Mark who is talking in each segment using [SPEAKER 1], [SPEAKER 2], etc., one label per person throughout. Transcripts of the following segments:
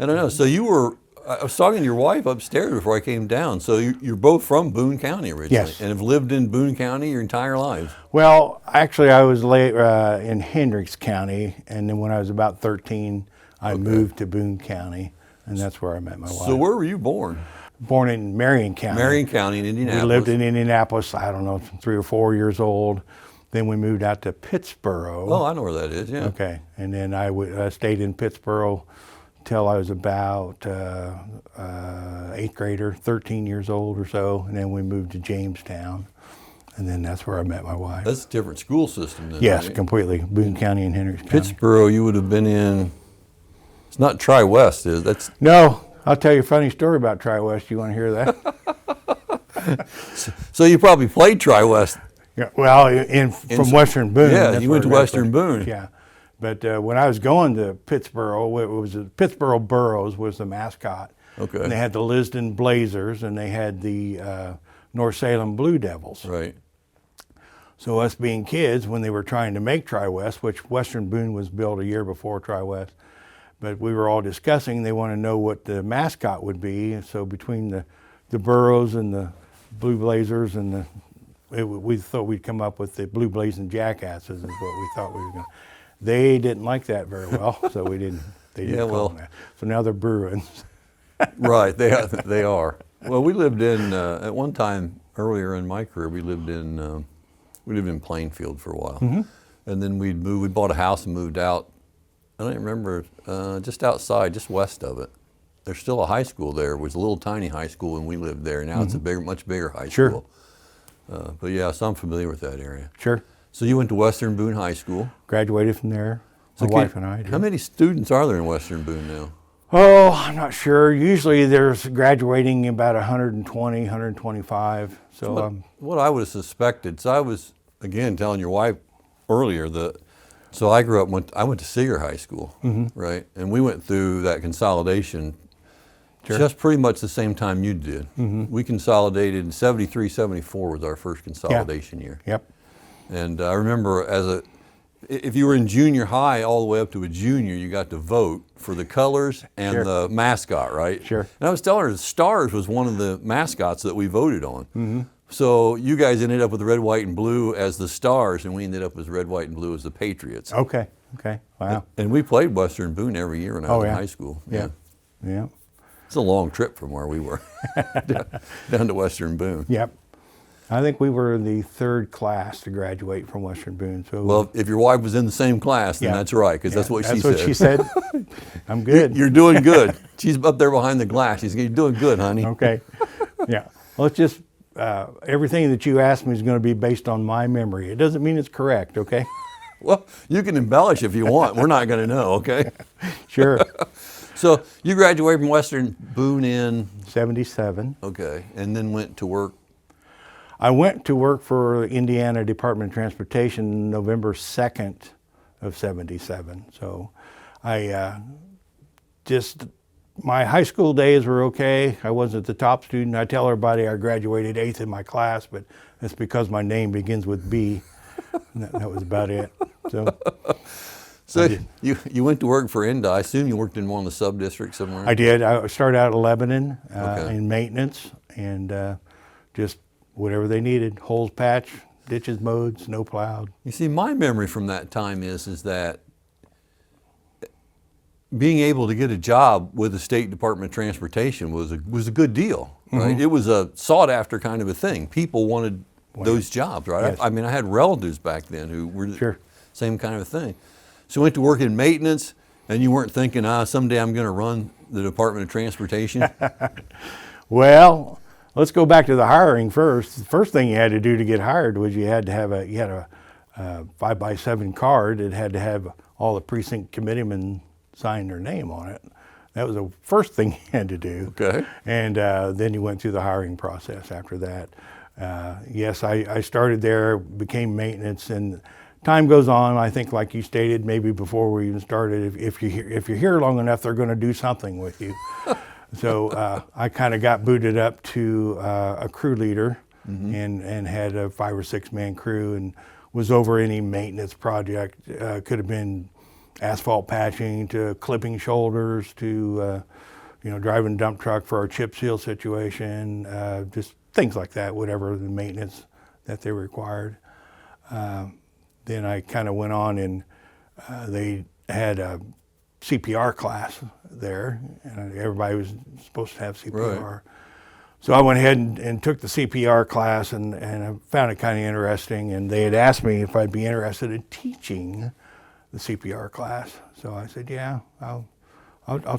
[SPEAKER 1] I don't know. So I was talking to your wife upstairs before I came down. So you're both from Boone County originally,
[SPEAKER 2] Yes.
[SPEAKER 1] and have lived in Boone County your entire lives.
[SPEAKER 2] Well, actually, I was in Hendricks County, and then when I was about 13, I moved to Boone County, and that's where I met my wife.
[SPEAKER 1] So where were you born?
[SPEAKER 2] Born in Marion County.
[SPEAKER 1] Marion County in Indianapolis.
[SPEAKER 2] We lived in Indianapolis, I don't know, 3 or 4 years old. Then we moved out to Pittsboro.
[SPEAKER 1] Oh, I know where that is, yeah.
[SPEAKER 2] Okay, and then I stayed in Pittsboro till I was about 8th grader, 13 years old or so, and then we moved to Jamestown, and then that's where I met my wife.
[SPEAKER 1] That's a different school system then,
[SPEAKER 2] Yes,
[SPEAKER 1] right?
[SPEAKER 2] completely. Boone County and Hendricks County.
[SPEAKER 1] Pittsboro, you would have been in, it's not Tri-West, is it?
[SPEAKER 2] No, I'll tell you a funny story about Tri-West. You want to hear that?
[SPEAKER 1] So you probably played Tri-West.
[SPEAKER 2] Yeah, well, from Western Boone.
[SPEAKER 1] Yeah,
[SPEAKER 2] that's
[SPEAKER 1] you went to
[SPEAKER 2] where I
[SPEAKER 1] Western Boone.
[SPEAKER 2] Yeah, but when I was going to Pittsboro, it was Pittsboro Burros was the mascot.
[SPEAKER 1] Okay.
[SPEAKER 2] And they had the Lisden Blazers, and they had the North Salem Blue Devils.
[SPEAKER 1] Right.
[SPEAKER 2] So us being kids, when they were trying to make Tri-West, which Western Boone was built a year before Tri-West, but we were all discussing, they want to know what the mascot would be. And so between the Burros and the Blue Blazers and we thought we'd come up with the Blue Blazing Jackasses is what we thought we were going to. They didn't like that very well, so we didn't. They didn't call them that. So now they're Bruins.
[SPEAKER 1] Right, they are. Well, we lived in at one time earlier in my career. We lived in Plainfield for a while, and then we bought a house and moved out. I don't even remember, just outside, just west of it. There's still a high school there. It was a little tiny high school when we lived there. Now it's a much bigger high school. But yeah, so I'm familiar with that area.
[SPEAKER 2] Sure.
[SPEAKER 1] So you went to Western Boone High School.
[SPEAKER 2] Graduated from there. My wife and I did.
[SPEAKER 1] How many students are there in Western Boone now?
[SPEAKER 2] Oh, I'm not sure. Usually there's graduating about 120, 125. So
[SPEAKER 1] what I would have suspected, so I was, again, telling your wife earlier so I grew up, I went to Seeger High School, right? And we went through that consolidation just pretty much the same time you did. We consolidated in 73, 74 was our first consolidation year.
[SPEAKER 2] Yep.
[SPEAKER 1] And I remember if you were in junior high all the way up to a junior, you got to vote for the colors and the mascot, right?
[SPEAKER 2] Sure.
[SPEAKER 1] And I was telling her the Stars was one of the mascots that we voted on. So you guys ended up with red, white, and blue as the Stars, and we ended up with red, white, and blue as the Patriots.
[SPEAKER 2] Okay. Wow.
[SPEAKER 1] And we played Western Boone every year when I was in high school.
[SPEAKER 2] Yeah.
[SPEAKER 1] It's a long trip from where we were down to Western Boone.
[SPEAKER 2] Yep. I think we were the 3rd class to graduate from Western Boone. So
[SPEAKER 1] well, if your wife was in the same class, then that's right, because that's what she said.
[SPEAKER 2] That's what she said. I'm good.
[SPEAKER 1] You're doing good. She's up there behind the glass. She's you're doing good, honey.
[SPEAKER 2] Okay. Yeah. Well, it's just everything that you asked me is going to be based on my memory. It doesn't mean it's correct, okay?
[SPEAKER 1] Well, you can embellish if you want. We're not going to know, okay?
[SPEAKER 2] Sure.
[SPEAKER 1] So you graduated from Western Boone in?
[SPEAKER 2] 77.
[SPEAKER 1] Okay, and then went to work?
[SPEAKER 2] I went to work for Indiana Department of Transportation November 2nd of 77. So my high school days were okay. I wasn't the top student. I tell everybody I graduated 8th in my class, but that's because my name begins with B. That was about it.
[SPEAKER 1] So you went to work for INDOT. I assume you worked in one of the sub-districts somewhere?
[SPEAKER 2] I did. I started out at Lebanon in maintenance and just whatever they needed, holes patched, ditches mowed, snow plowed.
[SPEAKER 1] You see, my memory from that time is that being able to get a job with the State Department of Transportation was a good deal, right? It was a sought after kind of a thing. People wanted those jobs, right?
[SPEAKER 2] Yes.
[SPEAKER 1] I mean, I had relatives back then who were
[SPEAKER 2] Sure.
[SPEAKER 1] same kind of a thing. So you went to work in maintenance, and you weren't thinking, someday I'm going to run the Department of Transportation?
[SPEAKER 2] Well, let's go back to the hiring first. The first thing you had to do to get hired was you had a 5x7 card. It had to have all the precinct committeemen sign their name on it. That was the first thing you had to do.
[SPEAKER 1] Okay.
[SPEAKER 2] And then you went through the hiring process after that. Yes, I started there, became maintenance, and time goes on. I think, like you stated, maybe before we even started, if you're here long enough, they're going to do something with you. So I kind of got booted up to a crew leader and had a 5 or 6 man crew and was over any maintenance project. Could have been asphalt patching to clipping shoulders to, driving a dump truck for our chip seal situation, just things like that, whatever the maintenance that they required. Then I kind of went on and they had a CPR class there, and everybody was supposed to have CPR.
[SPEAKER 1] Right.
[SPEAKER 2] So I went ahead and took the CPR class, and I found it kind of interesting. And they had asked me if I'd be interested in teaching the CPR class. So I said, yeah, I'll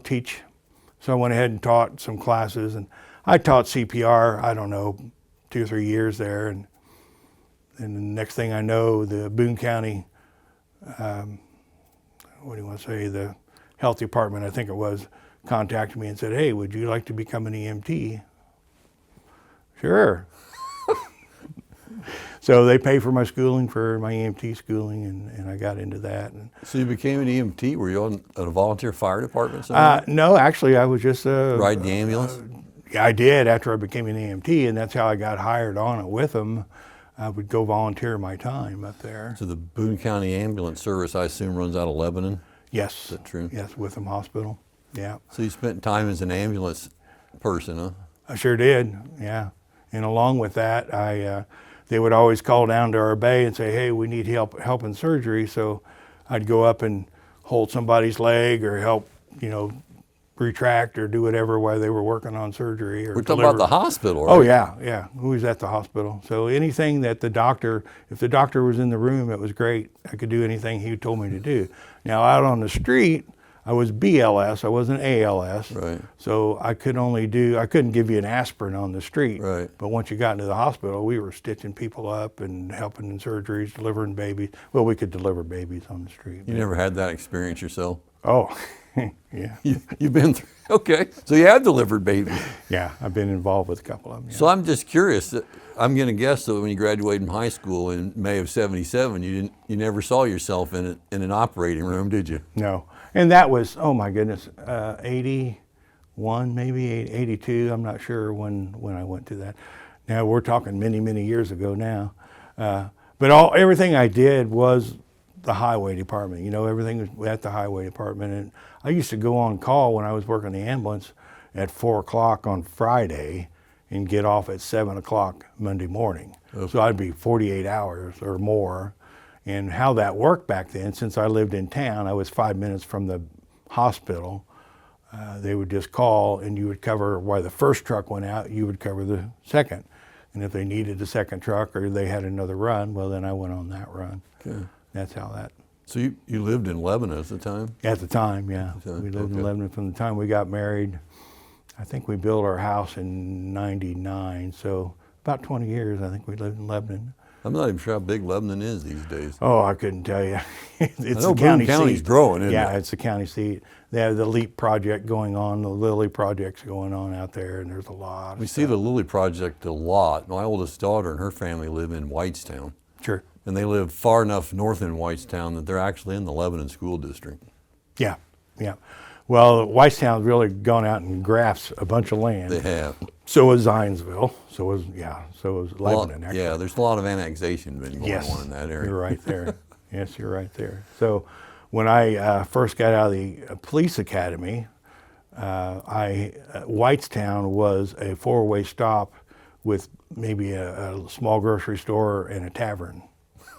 [SPEAKER 2] teach. So I went ahead and taught some classes, and I taught CPR, I don't know, 2 or 3 years there. And the next thing I know, the Boone County, the health department, I think it was, contacted me and said, hey, would you like to become an EMT? Sure. So they pay for my schooling, for my EMT schooling, and I got into that. And,
[SPEAKER 1] So you became an EMT. Were you on a volunteer fire department somewhere?
[SPEAKER 2] no, actually, I was just
[SPEAKER 1] Riding the ambulance?
[SPEAKER 2] Yeah, I did after I became an EMT, and that's how I got hired on it with them. I would go volunteer my time up there.
[SPEAKER 1] So the Boone County Ambulance Service, I assume, runs out of Lebanon?
[SPEAKER 2] Yes.
[SPEAKER 1] Is that true?
[SPEAKER 2] Yes, Witham Hospital. Yeah.
[SPEAKER 1] So you spent time as an ambulance person, huh?
[SPEAKER 2] I sure did, yeah. And along with that, they would always call down to our bay and say, hey, we need help in surgery. So I'd go up and hold somebody's leg or help, retract or do whatever while they were working on surgery. Or
[SPEAKER 1] We're talking about the hospital, right?
[SPEAKER 2] Oh, yeah. We was at the hospital. So anything that if the doctor was in the room, it was great. I could do anything he told me to do. Now, out on the street, I was BLS, I wasn't ALS.
[SPEAKER 1] Right.
[SPEAKER 2] So I couldn't give you an aspirin on the street.
[SPEAKER 1] Right.
[SPEAKER 2] But once you got into the hospital, we were stitching people up and helping in surgeries, delivering babies. Well, we could deliver babies on the street.
[SPEAKER 1] You never had that experience yourself?
[SPEAKER 2] Oh, yeah.
[SPEAKER 1] You've been through, okay. So you have delivered babies.
[SPEAKER 2] Yeah, I've been involved with a couple of them. Yeah.
[SPEAKER 1] So I'm just curious. I'm going to guess that when you graduated from high school in May of '77, you never saw yourself in an operating room, did you?
[SPEAKER 2] No. And that was, oh my goodness, 81, maybe 82. I'm not sure when I went to that. Now we're talking many, many years ago now. But everything I did was the highway department. Everything was at the highway department. And I used to go on call when I was working the ambulance at 4 o'clock on Friday and get off at 7 o'clock Monday morning. Okay. So I'd be 48 hours or more. And how that worked back then, since I lived in town, I was 5 minutes from the hospital. They would just call and you would cover, while the first truck went out, you would cover the second. And if they needed the second truck or they had another run, well, then I went on that run. Okay. That's how that.
[SPEAKER 1] So you lived in Lebanon at the time?
[SPEAKER 2] At the time, yeah. We lived in Lebanon from the time we got married. I think we built our house in '99, so about 20 years I think we lived in Lebanon.
[SPEAKER 1] I'm not even sure how big Lebanon is these days.
[SPEAKER 2] Oh, I couldn't tell you. It's
[SPEAKER 1] the county County's
[SPEAKER 2] seat.
[SPEAKER 1] growing, isn't it?
[SPEAKER 2] Yeah, it's the county seat. They have the LEAP project going on, the Lily project's going on out there, and there's a lot.
[SPEAKER 1] We see the Lily project a lot. My oldest daughter and her family live in Whitestown.
[SPEAKER 2] Sure.
[SPEAKER 1] And they live far enough north in Whitestown that they're actually in the Lebanon School District.
[SPEAKER 2] Yeah. Well, Whitestown's really gone out and grasped a bunch of land.
[SPEAKER 1] They have.
[SPEAKER 2] So was Zionsville. So was Lebanon. Actually.
[SPEAKER 1] Yeah, there's a lot of annexation been going on in that area.
[SPEAKER 2] You're right there. Yes, you're right there. So when I first got out of the police academy, Whitestown was a 4-way stop with maybe a small grocery store and a tavern.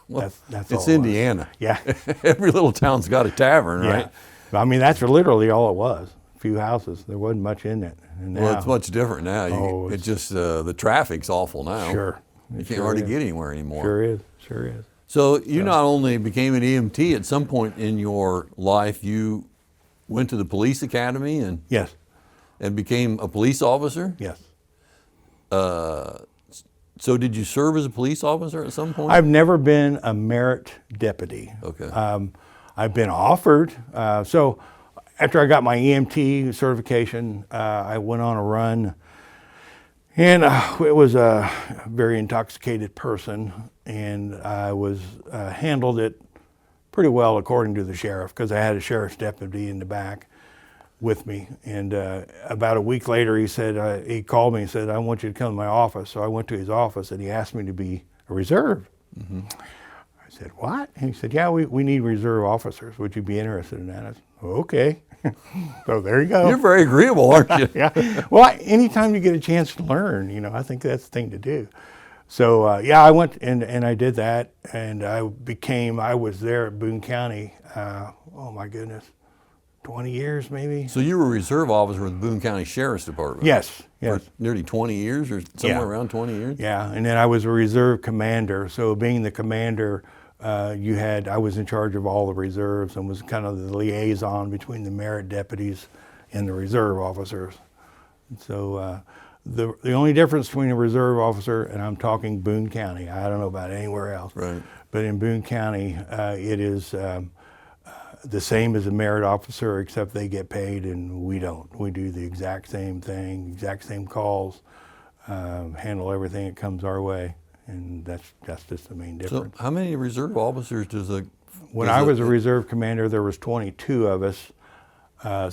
[SPEAKER 1] Well,
[SPEAKER 2] that's
[SPEAKER 1] it's
[SPEAKER 2] all
[SPEAKER 1] Indiana.
[SPEAKER 2] Yeah.
[SPEAKER 1] Every little town's got a tavern, right?
[SPEAKER 2] Yeah. I mean, that's literally all it was. A few houses. There wasn't much in it. And
[SPEAKER 1] Well,
[SPEAKER 2] now,
[SPEAKER 1] it's much different now. It's just the traffic's awful now.
[SPEAKER 2] Sure.
[SPEAKER 1] You can't hardly get anywhere anymore.
[SPEAKER 2] Sure is.
[SPEAKER 1] So you not only became an EMT at some point in your life, you went to the police academy and
[SPEAKER 2] Yes.
[SPEAKER 1] and became a police officer.
[SPEAKER 2] Yes.
[SPEAKER 1] So did you serve as a police officer at some point?
[SPEAKER 2] I've never been a merit deputy.
[SPEAKER 1] Okay.
[SPEAKER 2] I've been offered. So after I got my EMT certification, I went on a run, and it was a very intoxicated person, and I was handled it pretty well according to the sheriff, because I had a sheriff's deputy in the back with me. And about a week later, he called me and said, I want you to come to my office. So I went to his office, and he asked me to be a reserve. Mm-hmm. I said, what? And he said, yeah, we need reserve officers. Would you be interested in that? I said, okay. So there you go.
[SPEAKER 1] You're very agreeable, aren't you?
[SPEAKER 2] Yeah. Well, anytime you get a chance to learn, I think that's the thing to do. So, yeah, I went and I did that, and I was there at Boone County, oh my goodness, 20 years maybe?
[SPEAKER 1] So you were a reserve officer with the Boone County Sheriff's Department?
[SPEAKER 2] Yes.
[SPEAKER 1] For nearly 20 years or somewhere around 20 years?
[SPEAKER 2] Yeah, and then I was a reserve commander. So being the commander, I was in charge of all the reserves and was kind of the liaison between the merit deputies and the reserve officers. So the only difference between a reserve officer, and I'm talking Boone County, I don't know about anywhere else,
[SPEAKER 1] right?
[SPEAKER 2] But in Boone County, it is the same as a merit officer, except they get paid and we don't. We do the exact same thing, exact same calls, handle everything that comes our way, and that's just the main difference.
[SPEAKER 1] So how many reserve officers does a...
[SPEAKER 2] When I was a reserve commander, there was 22 of us.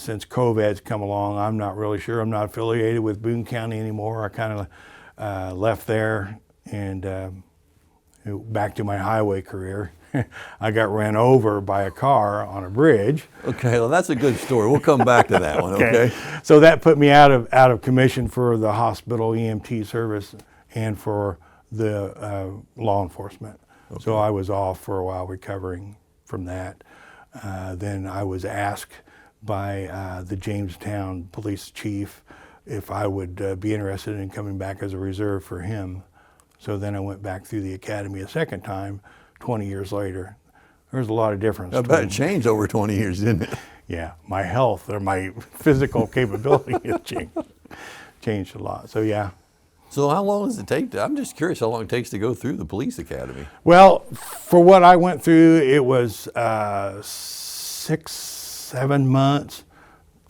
[SPEAKER 2] Since COVID's come along, I'm not really sure. I'm not affiliated with Boone County anymore. I kind of left there and back to my highway career. I got ran over by a car on a bridge.
[SPEAKER 1] Okay, well that's a good story. We'll come back to that one, okay?
[SPEAKER 2] So that put me out of commission for the hospital EMT service and for the law enforcement. Okay. So I was off for a while recovering from that. Then I was asked by the Jamestown police chief if I would be interested in coming back as a reserve for him. So then I went back through the academy a second time, 20 years later. There's a lot of difference.
[SPEAKER 1] I bet it changed over 20 years, didn't it?
[SPEAKER 2] Yeah, my health or my physical capability has changed a lot. So yeah.
[SPEAKER 1] So how long does it take I'm just curious how long it takes to go through the police academy.
[SPEAKER 2] Well, for what I went through, it was 6-7 months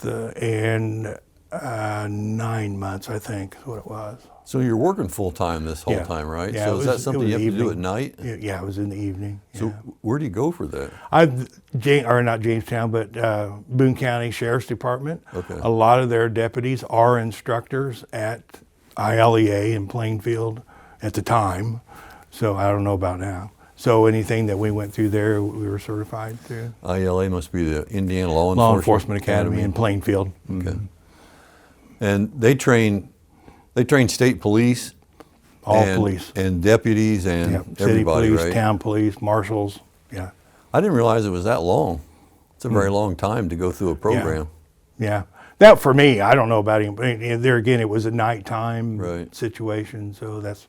[SPEAKER 2] and 9 months, I think, is what it was.
[SPEAKER 1] So you're working full time this whole time, right?
[SPEAKER 2] Yeah,
[SPEAKER 1] so is that something you have to do at night?
[SPEAKER 2] Yeah, it was in the evening.
[SPEAKER 1] So where do you go for that?
[SPEAKER 2] Not Jamestown, but Boone County Sheriff's Department.
[SPEAKER 1] Okay.
[SPEAKER 2] A lot of their deputies are instructors at ILEA in Plainfield at the time. So I don't know about now. So anything that we went through there, we were certified through.
[SPEAKER 1] ILA must be the Indiana Law
[SPEAKER 2] Enforcement Academy in Plainfield.
[SPEAKER 1] Okay. And they train state police,
[SPEAKER 2] police,
[SPEAKER 1] and deputies, and
[SPEAKER 2] city
[SPEAKER 1] everybody,
[SPEAKER 2] police,
[SPEAKER 1] right?
[SPEAKER 2] town polies, marshals. Yeah.
[SPEAKER 1] I didn't realize it was that long. It's a very long time to go through a program.
[SPEAKER 2] Yeah. That for me, I don't know about him. There again, it was a nighttime situation, so that's,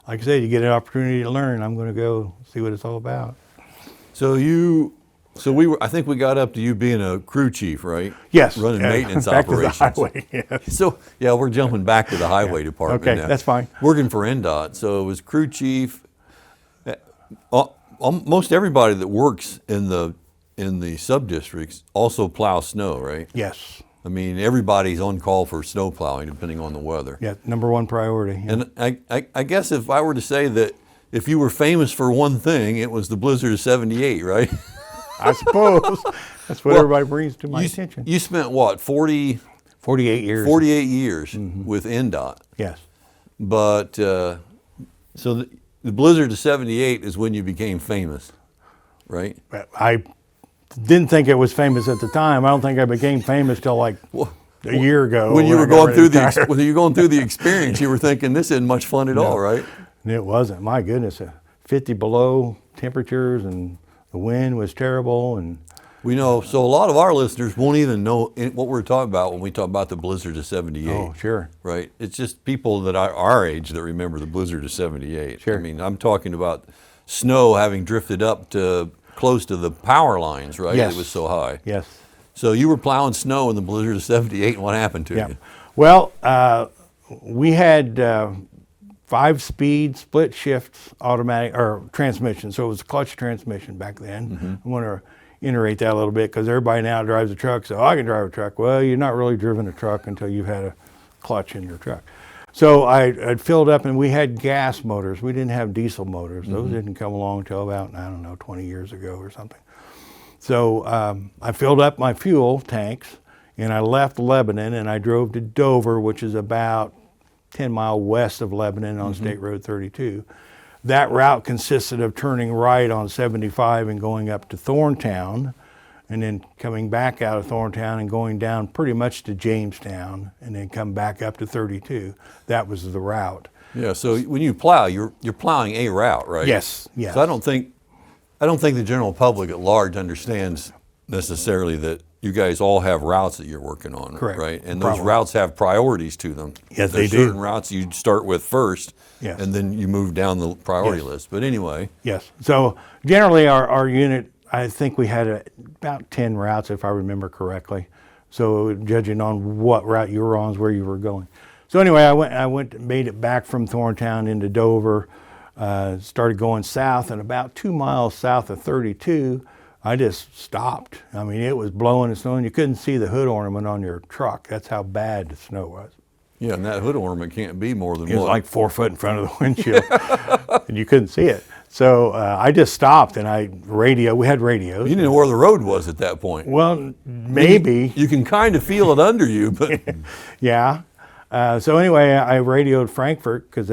[SPEAKER 2] like I said, you get an opportunity to learn. I'm going to go see what it's all about.
[SPEAKER 1] I think we got up to you being a crew chief, right?
[SPEAKER 2] Yes.
[SPEAKER 1] Running maintenance
[SPEAKER 2] back
[SPEAKER 1] operations.
[SPEAKER 2] To the highway, yes.
[SPEAKER 1] So yeah, we're jumping back to the highway department now.
[SPEAKER 2] Okay, that's fine.
[SPEAKER 1] Working for INDOT, so it was crew chief. Most everybody that works in the sub-districts also plow snow, right?
[SPEAKER 2] Yes.
[SPEAKER 1] I mean, everybody's on call for snow plowing depending on the weather.
[SPEAKER 2] Yeah, number one priority. Yeah.
[SPEAKER 1] And I guess if I were to say that if you were famous for one thing, it was the blizzard of '78, right?
[SPEAKER 2] I suppose. That's what everybody brings to my attention.
[SPEAKER 1] You spent what, 48 years? 48 years with INDOT.
[SPEAKER 2] Yes.
[SPEAKER 1] But, so the blizzard of '78 is when you became famous, right?
[SPEAKER 2] I didn't think it was famous at the time. I don't think I became famous till like a year ago.
[SPEAKER 1] When you were going through the experience, you were thinking this isn't much fun at all, right?
[SPEAKER 2] It wasn't. My goodness, 50 below temperatures and the wind was terrible. And
[SPEAKER 1] we know, so a lot of our listeners won't even know what we're talking about when we talk about the blizzard of '78.
[SPEAKER 2] Oh, sure.
[SPEAKER 1] Right? It's just people that are our age that remember the blizzard of '78.
[SPEAKER 2] Sure.
[SPEAKER 1] I mean, I'm talking about snow having drifted up to close to the power lines, right?
[SPEAKER 2] Yes.
[SPEAKER 1] It was so high.
[SPEAKER 2] Yes.
[SPEAKER 1] So you were plowing snow in the blizzard of '78, and what happened to you?
[SPEAKER 2] Well, we had 5-speed split shift automatic or transmission. So it was a clutch transmission back then. I want to iterate that a little bit because everybody now drives a truck. So I can drive a truck. Well, you're not really driven a truck until you've had a clutch in your truck. So I'd filled up, and we had gas motors. We didn't have diesel motors. Those didn't come along until about, 20 years ago or something. So I filled up my fuel tanks, and I left Lebanon, and I drove to Dover, which is about 10 miles west of Lebanon on State Road 32. that route consisted of turning right on 75 and going up to Thorntown, and then coming back out of Thorntown and going down pretty much to Jamestown, and then come back up to 32. That was the route.
[SPEAKER 1] Yeah. So when you plow, you're plowing a route, right?
[SPEAKER 2] Yes. Yes.
[SPEAKER 1] So I don't think the general public at large understands necessarily that you guys all have routes that you're working on,
[SPEAKER 2] Correct.
[SPEAKER 1] right? And
[SPEAKER 2] Probably.
[SPEAKER 1] those routes have priorities to them.
[SPEAKER 2] Yes,
[SPEAKER 1] There's
[SPEAKER 2] they do.
[SPEAKER 1] certain routes you start with first,
[SPEAKER 2] Yes.
[SPEAKER 1] and then you move down the priority
[SPEAKER 2] Yes.
[SPEAKER 1] list. But anyway,
[SPEAKER 2] Yes. So generally our unit, I think we had about 10 routes, if I remember correctly. So judging on what route you were on is where you were going. So anyway, made it back from Thorntown into Dover, started going south, and about 2 miles south of 32, I just stopped. I mean, it was blowing and snowing. You couldn't see the hood ornament on your truck. That's how bad the snow was.
[SPEAKER 1] yeah, and that hood ornament can't be more than
[SPEAKER 2] It was
[SPEAKER 1] what?
[SPEAKER 2] like 4 foot in front of the windshield, and you couldn't see it. So I just stopped, and we had radios.
[SPEAKER 1] You didn't know where the road was at that point.
[SPEAKER 2] Well, maybe.
[SPEAKER 1] You can kind of feel it under you, but
[SPEAKER 2] Yeah. So anyway, I radioed Frankfurt because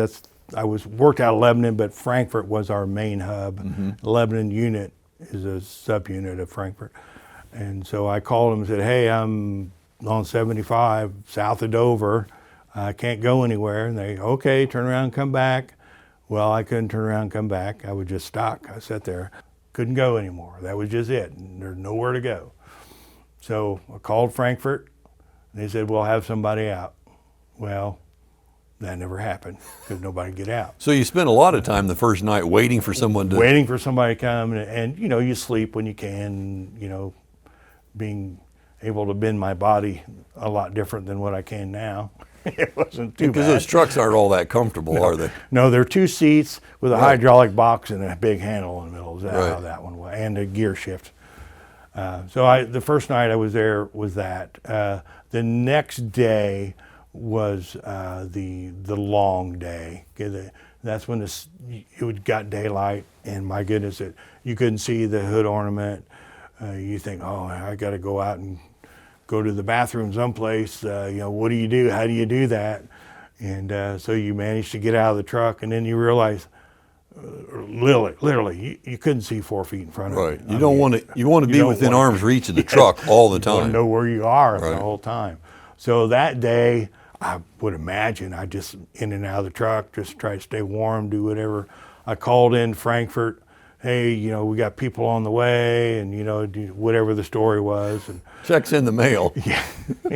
[SPEAKER 2] I worked out of Lebanon, but Frankfurt was our main hub. Lebanon unit is a subunit of Frankfurt. And so I called them and said, hey, I'm on 75 south of Dover. I can't go anywhere. And they, okay, turn around and come back. Well, I couldn't turn around and come back. I was just stuck. I sat there, couldn't go anymore. That was just it. And there's nowhere to go. So I called Frankfurt. And they said, we'll have somebody out. Well, that never happened because nobody could get out.
[SPEAKER 1] so you spent a lot of time the first night waiting for someone to.
[SPEAKER 2] Waiting for somebody to come, and you know, you sleep when you can, you know, being able to bend my body a lot different than what I can now. It wasn't too
[SPEAKER 1] Because
[SPEAKER 2] bad.
[SPEAKER 1] those trucks aren't all that comfortable, are they?
[SPEAKER 2] No, they're 2 seats with a
[SPEAKER 1] Right.
[SPEAKER 2] hydraulic box and a big handle in the middle. Is that
[SPEAKER 1] Right.
[SPEAKER 2] how that one was? And a gear shift. So the first night I was there was that. The next day was the long day. That's when it got daylight, and my goodness, you couldn't see the hood ornament. You think, oh, I got to go out and go to the bathroom someplace. You know, what do you do? How do you do that? And so you managed to get out of the truck, and then you realize, literally, you couldn't see 4 feet in front of
[SPEAKER 1] Right.
[SPEAKER 2] you.
[SPEAKER 1] You want to be
[SPEAKER 2] don't
[SPEAKER 1] within
[SPEAKER 2] want-
[SPEAKER 1] arm's reach of the truck all the
[SPEAKER 2] You want to
[SPEAKER 1] time.
[SPEAKER 2] know where you are
[SPEAKER 1] Right.
[SPEAKER 2] the whole time. So that day, I would imagine I just in and out of the truck, just try to stay warm, do whatever. I called in Frankfurt. Hey, you know, we got people on the way, and you know, whatever the story was. And
[SPEAKER 1] Checks in the mail.
[SPEAKER 2] yeah,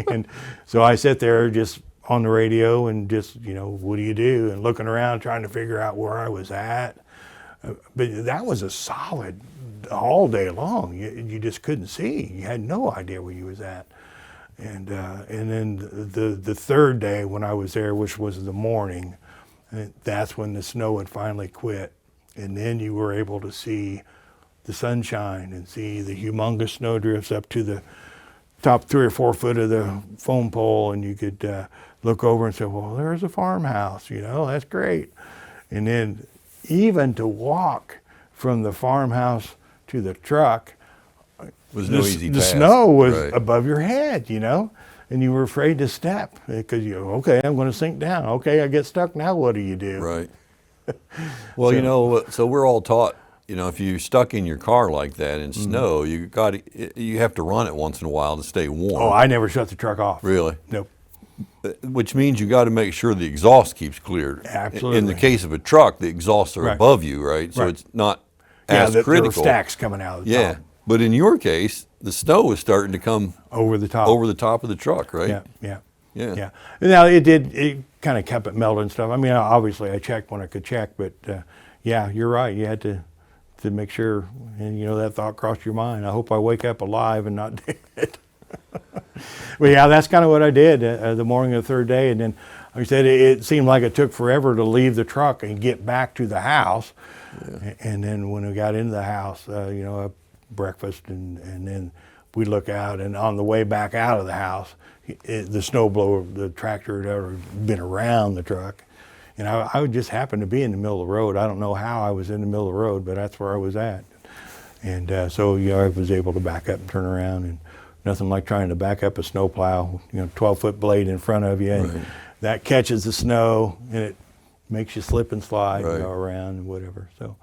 [SPEAKER 2] and so I sit there just on the radio and just, you know, what do you do? And looking around, trying to figure out where I was at. But that was a solid all day long. You just couldn't see. You had no idea where you was at. And then the third day when I was there, which was the morning, that's when the snow had finally quit. And then you were able to see the sunshine and see the humongous snowdrifts up to the top 3 or 4 foot of the foam pole, and you could look over and say, well, there's a farmhouse, you know, that's great. And then even to walk from the farmhouse to the truck,
[SPEAKER 1] Was no easy
[SPEAKER 2] the
[SPEAKER 1] task.
[SPEAKER 2] snow was
[SPEAKER 1] Right.
[SPEAKER 2] above your head, you know, and you were afraid to step because okay, I'm going to sink down. Okay, I get stuck. Now what do you do?
[SPEAKER 1] Right. Well, you know, so we're all taught, you know, if you're stuck in your car like that in snow, you have to run it once in a while to stay warm.
[SPEAKER 2] Oh, I never shut the truck off.
[SPEAKER 1] Really?
[SPEAKER 2] Nope.
[SPEAKER 1] Which means you got to make sure the exhaust keeps cleared.
[SPEAKER 2] Absolutely.
[SPEAKER 1] In the case of a truck, the exhausts are
[SPEAKER 2] Right.
[SPEAKER 1] above you, right? So
[SPEAKER 2] Right.
[SPEAKER 1] it's not
[SPEAKER 2] Yeah,
[SPEAKER 1] as
[SPEAKER 2] there were
[SPEAKER 1] critical.
[SPEAKER 2] stacks coming out of the
[SPEAKER 1] Yeah.
[SPEAKER 2] top.
[SPEAKER 1] But in your case, the snow was starting to come
[SPEAKER 2] Over the top.
[SPEAKER 1] over the top of the truck, right?
[SPEAKER 2] Yeah, yeah.
[SPEAKER 1] Yeah.
[SPEAKER 2] Yeah. Now it kind of kept it melted and stuff. I mean, obviously I checked when I could check, but yeah, you're right. You had to make sure, and you know, that thought crossed your mind. I hope I wake up alive and not dead. But yeah, that's kind of what I did the morning of the third day. And then, like I said, it seemed like it took forever to leave the truck and get back to the house. Yeah. And then when we got into the house, you know, breakfast, and then we look out, and on the way back out of the house, the snowblower, the tractor had already been around the truck. And I would just happen to be in the middle of the road. I don't know how I was in the middle of the road, but that's where I was at. And so, you know, I was able to back up and turn around, and nothing like trying to back up a snowplow, you know, 12-foot blade in front of you, and
[SPEAKER 1] Right.
[SPEAKER 2] that catches the snow, and it makes you slip and slide
[SPEAKER 1] Right.
[SPEAKER 2] and go around and whatever. So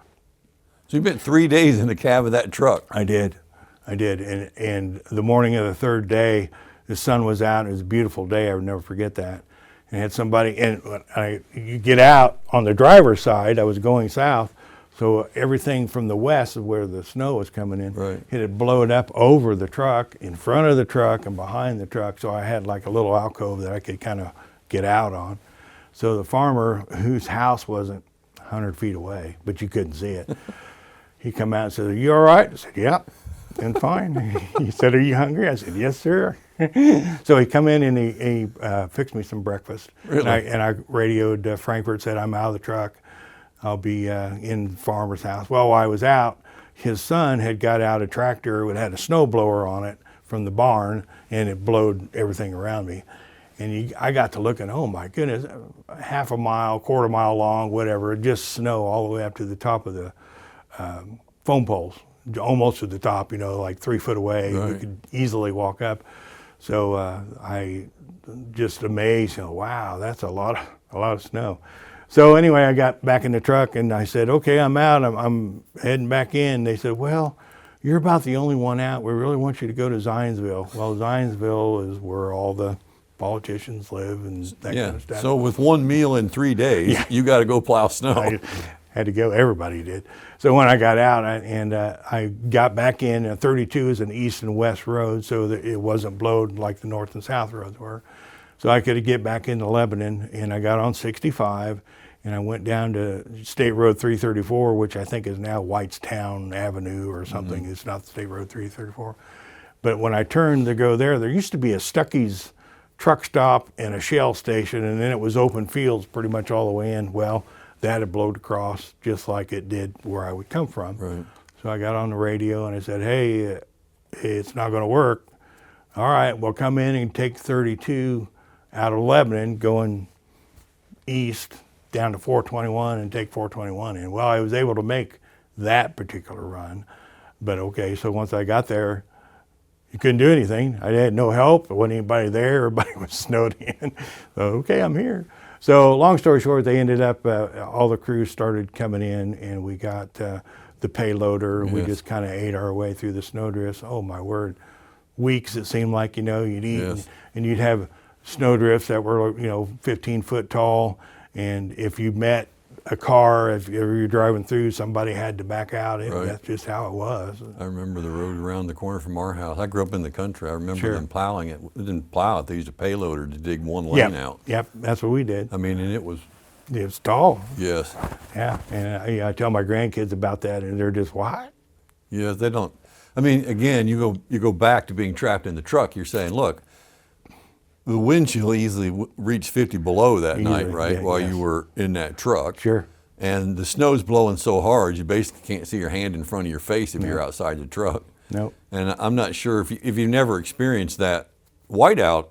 [SPEAKER 1] So you spent 3 days in the cab of that truck.
[SPEAKER 2] I did. And the morning of the third day, the sun was out. It was a beautiful day. I would never forget that. And had somebody, and you get out on the driver's side. I was going south, so everything from the west of where the snow was coming in,
[SPEAKER 1] Right.
[SPEAKER 2] it had blown up over the truck, in front of the truck, and behind the truck. So I had like a little alcove that I could kind of get out on. So the farmer, whose house wasn't 100 feet away, but you couldn't see it, he come out and said, "Are you all right?" I said, "Yep, I'm fine." He said, "Are you hungry?" I said, "Yes, sir." So he come in and he fixed me some breakfast.
[SPEAKER 1] Really?
[SPEAKER 2] And I radioed Frankfurt, said, "I'm out of the truck. I'll be in the farmer's house." Well, while I was out, his son had got out a tractor. It had a snow blower on it from the barn, and it blowed everything around me. And I got to looking, oh my goodness, half a mile, quarter mile long, whatever, just snow all the way up to the top of the phone poles, almost to the top, like 3 foot away.
[SPEAKER 1] Right.
[SPEAKER 2] You could easily walk up. So I just amazed, wow, that's a lot of snow. So anyway, I got back in the truck and I said, "Okay, I'm out. I'm heading back in." They said, "Well, you're about the only one out. We really want you to go to Zionsville." Well, Zionsville is where all the politicians live and that
[SPEAKER 1] Yeah.
[SPEAKER 2] kind of stuff.
[SPEAKER 1] So with 1 meal in 3 days, you got to go plow snow.
[SPEAKER 2] I had to go. Everybody did. So when I got out, I got back in. 32 is an east and west road, so that it wasn't blowed like the north and south roads were. So I could get back into Lebanon, and I got on 65, and I went down to State Road 334, which I think is now Whitestown Avenue or something.
[SPEAKER 1] Mm-hmm.
[SPEAKER 2] It's not State Road 334. But when I turned to go there used to be a Stuckey's truck stop and a Shell station, and then it was open fields pretty much all the way in. Well, that had blowed across just like it did where I would come from.
[SPEAKER 1] Right.
[SPEAKER 2] So I got on the radio and I said, "Hey, it's not going to work." "All right, well, come in and take 32 out of Lebanon going east down to 421 and take 421 in." Well, I was able to make that particular run. But okay, so once I got there, you couldn't do anything. I had no help. There wasn't anybody there. Everybody was snowed in. So, okay, I'm here. So long story short, they ended up, all the crews started coming in, and we got the payloader. And we
[SPEAKER 1] Yes.
[SPEAKER 2] just kind of ate our way through the snowdrifts. Oh, my word. Weeks, it seemed like, you'd eat,
[SPEAKER 1] Yes.
[SPEAKER 2] and you'd have snowdrifts that were, 15 foot tall. And if you met a car, if you're driving through, somebody had to back out.
[SPEAKER 1] Right.
[SPEAKER 2] That's just how it was.
[SPEAKER 1] I remember the road around the corner from our house. I grew up in the country. I remember
[SPEAKER 2] Sure.
[SPEAKER 1] them plowing it. They didn't plow it. They used a payloader to dig one lane out.
[SPEAKER 2] Yep, that's what we did.
[SPEAKER 1] I mean, and it was,
[SPEAKER 2] It was tall.
[SPEAKER 1] yes.
[SPEAKER 2] Yeah, and I tell my grandkids about that, and they're just, "What?"
[SPEAKER 1] Yeah, they don't. I mean, again, you go back to being trapped in the truck. You're saying, look, the wind chill easily reached 50 below that
[SPEAKER 2] Easily,
[SPEAKER 1] night, right?
[SPEAKER 2] yeah,
[SPEAKER 1] While
[SPEAKER 2] yes.
[SPEAKER 1] you were in that truck.
[SPEAKER 2] Sure.
[SPEAKER 1] And the snow's blowing so hard, you basically can't see your hand in front of your face if you're outside the truck.
[SPEAKER 2] Nope.
[SPEAKER 1] And I'm not sure if you've never experienced that. Whiteout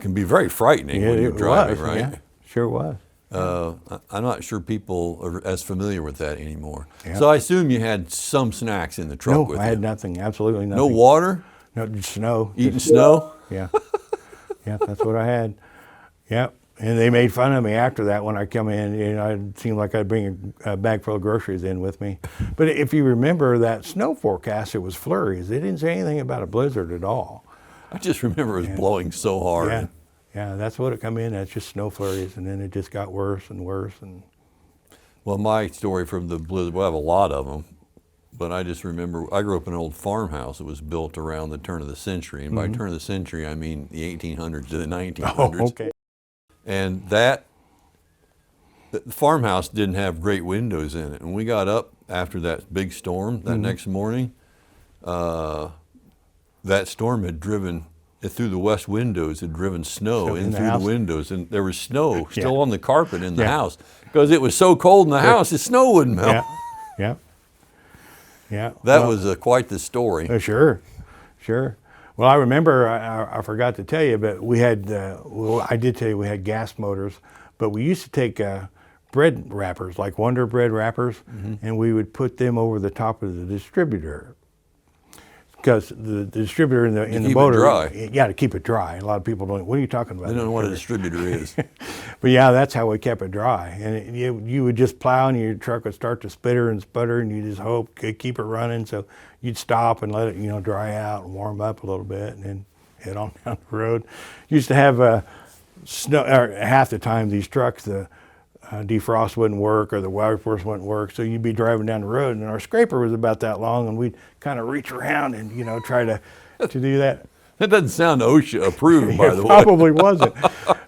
[SPEAKER 1] can be very frightening when you're
[SPEAKER 2] it
[SPEAKER 1] driving,
[SPEAKER 2] was,
[SPEAKER 1] right?
[SPEAKER 2] Yeah, sure was.
[SPEAKER 1] I'm not sure people are as familiar with that anymore.
[SPEAKER 2] Yeah.
[SPEAKER 1] So I assume you had some snacks in the truck
[SPEAKER 2] No,
[SPEAKER 1] with
[SPEAKER 2] I
[SPEAKER 1] you.
[SPEAKER 2] had nothing, absolutely nothing.
[SPEAKER 1] No water?
[SPEAKER 2] No, just snow.
[SPEAKER 1] Eating
[SPEAKER 2] Just-
[SPEAKER 1] snow?
[SPEAKER 2] Yeah. Yeah, that's what I had. Yep. And they made fun of me after that when I come in. It seemed like I'd bring a bag full of groceries in with me. But if you remember that snow forecast, it was flurries. They didn't say anything about a blizzard at all.
[SPEAKER 1] I just remember it was blowing so hard.
[SPEAKER 2] Yeah. Yeah, that's what it come in. That's just snow flurries, and then it just got worse and worse. And
[SPEAKER 1] Well, my story from the blizzard, well, I have a lot of them, but I just remember I grew up in an old farmhouse that was built around the turn of the century. And by turn of the century, I mean the 1800s to the 1900s.
[SPEAKER 2] oh, okay.
[SPEAKER 1] And the farmhouse didn't have great windows in it. And we got up after that big storm that next morning. That storm had driven through the west windows, had driven snow
[SPEAKER 2] So
[SPEAKER 1] in
[SPEAKER 2] in the
[SPEAKER 1] through
[SPEAKER 2] house?
[SPEAKER 1] the windows, and there was snow still
[SPEAKER 2] Yeah.
[SPEAKER 1] on the carpet in the
[SPEAKER 2] Yeah.
[SPEAKER 1] house because it was so cold in the house, the snow wouldn't melt.
[SPEAKER 2] Yeah. Yeah. Yeah.
[SPEAKER 1] That
[SPEAKER 2] Well,
[SPEAKER 1] was quite the story.
[SPEAKER 2] Sure, sure. Well, I remember, I forgot to tell you, but we had, well, I did tell you we had gas motors, but we used to take bread wrappers, like Wonder Bread wrappers, and we would put them over the top of the distributor. because the distributor in the
[SPEAKER 1] keep it
[SPEAKER 2] motor,
[SPEAKER 1] dry.
[SPEAKER 2] yeah, to keep it dry. A lot of people don't. What are you talking about?
[SPEAKER 1] They don't know what a distributor is.
[SPEAKER 2] But yeah, that's how we kept it dry. And you would just plow, and your truck would start to spitter and sputter, and you just hope to keep it running. So you'd stop and let it, dry out and warm up a little bit, and then head on down the road. Used to have snow. Or half the time, these trucks, the defrost wouldn't work or the water force wouldn't work, so you'd be driving down the road, and our scraper was about that long, and we'd kind of reach around and try to do that.
[SPEAKER 1] That doesn't sound OSHA approved, by the way.
[SPEAKER 2] Probably wasn't,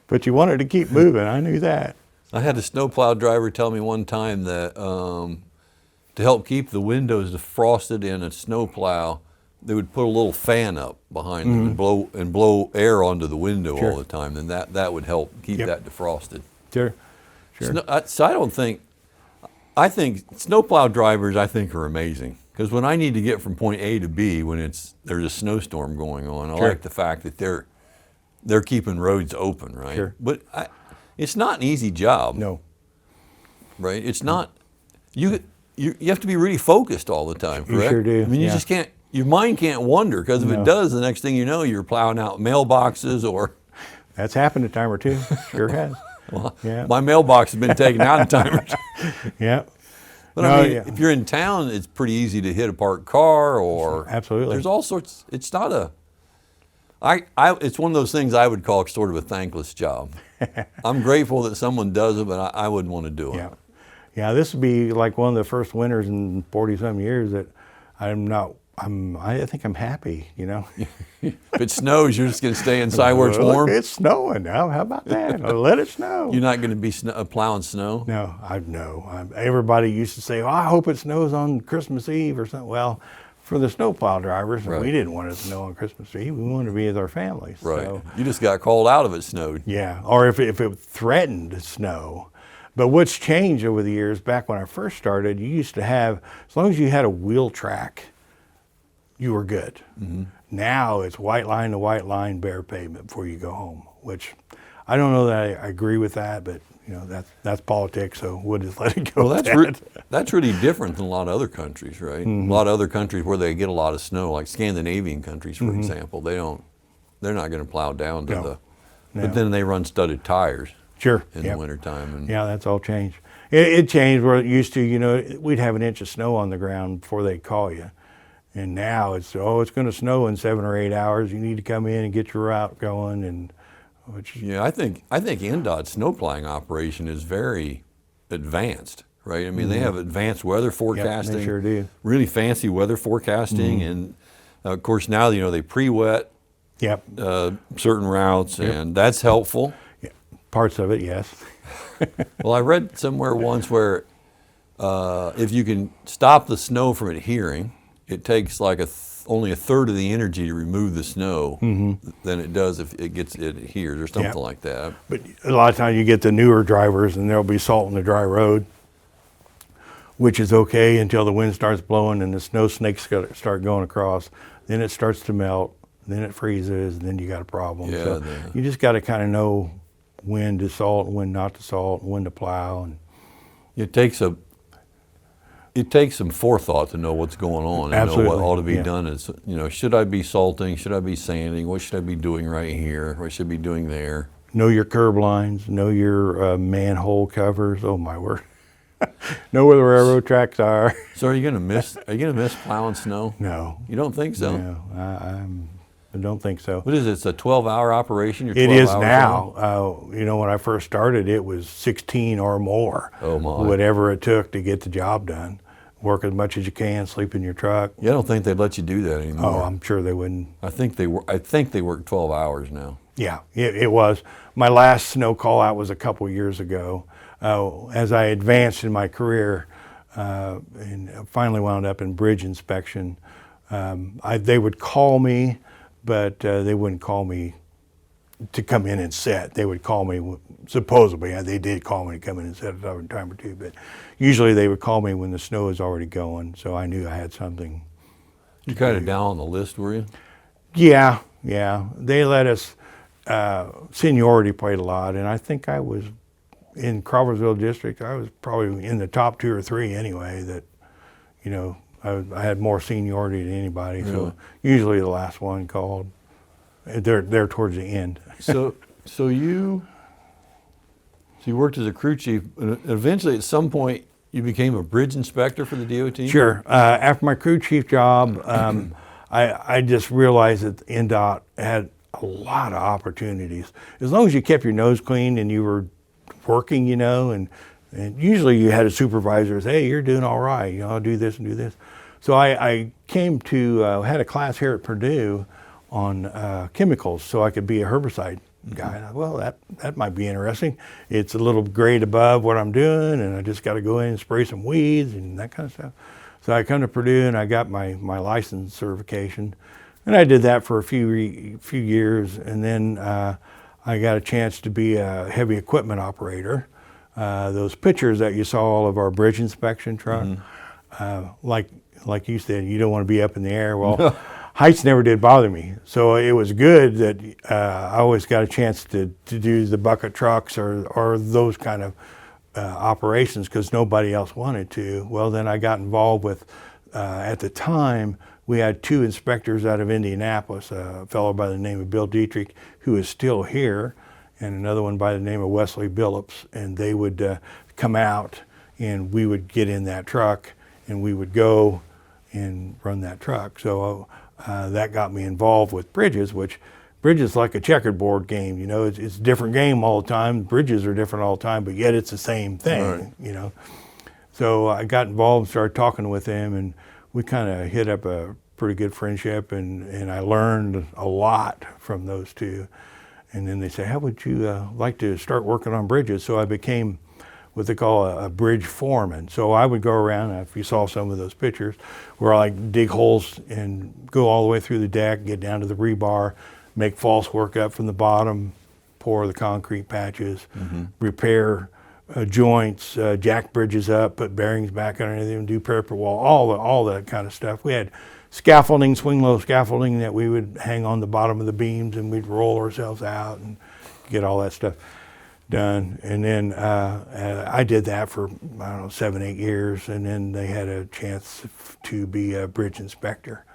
[SPEAKER 2] but you wanted to keep moving. I knew that.
[SPEAKER 1] I had a snowplow driver tell me one time that to help keep the windows defrosted in a snowplow, they would put a little fan up behind them and blow air onto the window all the time, and that would help keep that defrosted.
[SPEAKER 2] Sure.
[SPEAKER 1] So I think snowplow drivers are amazing, because when I need to get from point A to B when there's a snowstorm going on, I like the fact that they're keeping roads open, right?
[SPEAKER 2] Sure.
[SPEAKER 1] But it's not an easy job.
[SPEAKER 2] No.
[SPEAKER 1] Right? It's not. You have to be really focused all the time, correct?
[SPEAKER 2] You sure do.
[SPEAKER 1] I mean, you just can't. Your mind can't wander, because if it does, the next thing you know, you're plowing out mailboxes or.
[SPEAKER 2] That's happened a time or two. Sure has.
[SPEAKER 1] Well,
[SPEAKER 2] Yeah.
[SPEAKER 1] my mailbox has been taken out in time.
[SPEAKER 2] Yeah.
[SPEAKER 1] But I mean, if you're in town, it's pretty easy to hit a parked car, or
[SPEAKER 2] Absolutely.
[SPEAKER 1] there's all sorts. It's not a. It's one of those things I would call sort of a thankless job. I'm grateful that someone does it, but I wouldn't want to do it.
[SPEAKER 2] Yeah. Yeah. This would be like one of the first winters in 40-some years that I think I'm happy.
[SPEAKER 1] If it snows, you're just going to stay inside where it's warm.
[SPEAKER 2] It's snowing now. How about that? Let it snow.
[SPEAKER 1] You're not going to be plowing snow.
[SPEAKER 2] No. Everybody used to say, "Oh, I hope it snows on Christmas Eve or something." Well, for the snowplow drivers, we didn't want it to snow on Christmas Eve. We wanted to be with our families.
[SPEAKER 1] Right.
[SPEAKER 2] So,
[SPEAKER 1] You just got called out if it snowed.
[SPEAKER 2] yeah. Or if it threatened to snow. But what's changed over the years, back when I first started, you used to have, as long as you had a wheel track, you were good. Now it's white line to white line, bare pavement before you go home, which I don't know that I agree with that, but that's politics, so we'll just let it go.
[SPEAKER 1] Well, that's really different than a lot of other countries, right? A lot of other countries where they get a lot of snow, like Scandinavian countries, for example, they're not going to plow down to but then they run studded tires.
[SPEAKER 2] Sure.
[SPEAKER 1] In the wintertime.
[SPEAKER 2] Yeah, that's all changed. It changed where it used to, we'd have an inch of snow on the ground before they'd call you. And now it's going to snow in 7 or 8 hours. You need to come in and get your route going.
[SPEAKER 1] Yeah, I think INDOT's snowplowing operation is very advanced, right? I mean, they have advanced weather forecasting.
[SPEAKER 2] Yep, they sure do.
[SPEAKER 1] Really fancy weather forecasting, and of course now they pre-wet certain routes, and that's helpful.
[SPEAKER 2] Yeah, parts of it, yes.
[SPEAKER 1] Well, I read somewhere once where if you can stop the snow from adhering, it takes like only a third of the energy to remove the snow than it does if it adheres or something like that.
[SPEAKER 2] But a lot of times you get the newer drivers and there'll be salt on the dry road, which is okay until the wind starts blowing and the snow snakes start going across. Then it starts to melt, then it freezes, and then you got a problem.
[SPEAKER 1] Yeah,
[SPEAKER 2] so you just got to kind of know when to salt and when not to salt and when to plow. And
[SPEAKER 1] it takes some forethought to know what's going on and know what ought to be done. Is should I be salting? Should I be sanding? What should I be doing right here? What should I be doing there?
[SPEAKER 2] Know your curb lines. Know your manhole covers. Oh my word! Know where the railroad tracks are.
[SPEAKER 1] So are you gonna miss plowing snow?
[SPEAKER 2] No.
[SPEAKER 1] You don't think so?
[SPEAKER 2] No, I don't think so.
[SPEAKER 1] What is it? It's a 12-hour operation?
[SPEAKER 2] It is now. When I first started, it was 16 or more.
[SPEAKER 1] Oh my!
[SPEAKER 2] Whatever it took to get the job done. Work as much as you can, sleep in your truck.
[SPEAKER 1] Yeah, I don't think they'd let you do that anymore.
[SPEAKER 2] Oh, I'm sure they wouldn't.
[SPEAKER 1] I think they work 12 hours now.
[SPEAKER 2] Yeah, it was. My last snow call out was a couple years ago. As I advanced in my career and finally wound up in bridge inspection, they would call me, but they wouldn't call me to come in and set. They would call me, supposedly, they did call me to come in and set a time or two, but usually they would call me when the snow was already going, so I knew I had something.
[SPEAKER 1] You kind of down on the list, were you?
[SPEAKER 2] Yeah. They let us, seniority played a lot, and I think I was, in Crawfordsville District, I was probably in the top 2 or 3 anyway, that, I had more seniority than anybody, so usually the last one called. They're towards the end.
[SPEAKER 1] So you worked as a crew chief, and eventually at some point you became a bridge inspector for the DOT?
[SPEAKER 2] Sure. After my crew chief job, I just realized that INDOT had a lot of opportunities. As long as you kept your nose clean and you were working, and usually you had a supervisor say, hey, you're doing all right, I'll do this and do this. So I came to, had a class here at Purdue on chemicals so I could be a herbicide guy. And I thought, well, that might be interesting. It's a little grade above what I'm doing, and I just got to go in and spray some weeds and that kind of stuff. So I come to Purdue and I got my license certification, and I did that for a few years, and then I got a chance to be a heavy equipment operator. Those pictures that you saw all of our bridge inspection truck, like you said, you don't want to be up in the air. Well, heights never did bother me, so it was good that I always got a chance to do the bucket trucks or those kind of operations because nobody else wanted to. Well, then I got involved with, at the time, we had 2 inspectors out of Indianapolis, a fellow by the name of Bill Dietrich, who is still here, and another one by the name of Wesley Billups, and they would come out and we would get in that truck and we would go and run that truck. So that got me involved with bridges, which bridges like a checkerboard game, it's a different game all the time. Bridges are different all the time, but yet it's the same thing, So I got involved and started talking with them, and we kind of hit up a pretty good friendship, and I learned a lot from those 2. And then they say, how would you like to start working on bridges? So I became what they call a bridge foreman. So I would go around, if you saw some of those pictures, where I dig holes and go all the way through the deck, get down to the rebar, make false work up from the bottom, pour the concrete patches, repair joints, jack bridges up, put bearings back underneath them, do parapet wall, all that kind of stuff. We had scaffolding, swing low scaffolding that we would hang on the bottom of the beams, and we'd roll ourselves out and get all that stuff done. And then I did that for, 7, 8 years, and then they had a chance to be a bridge inspector.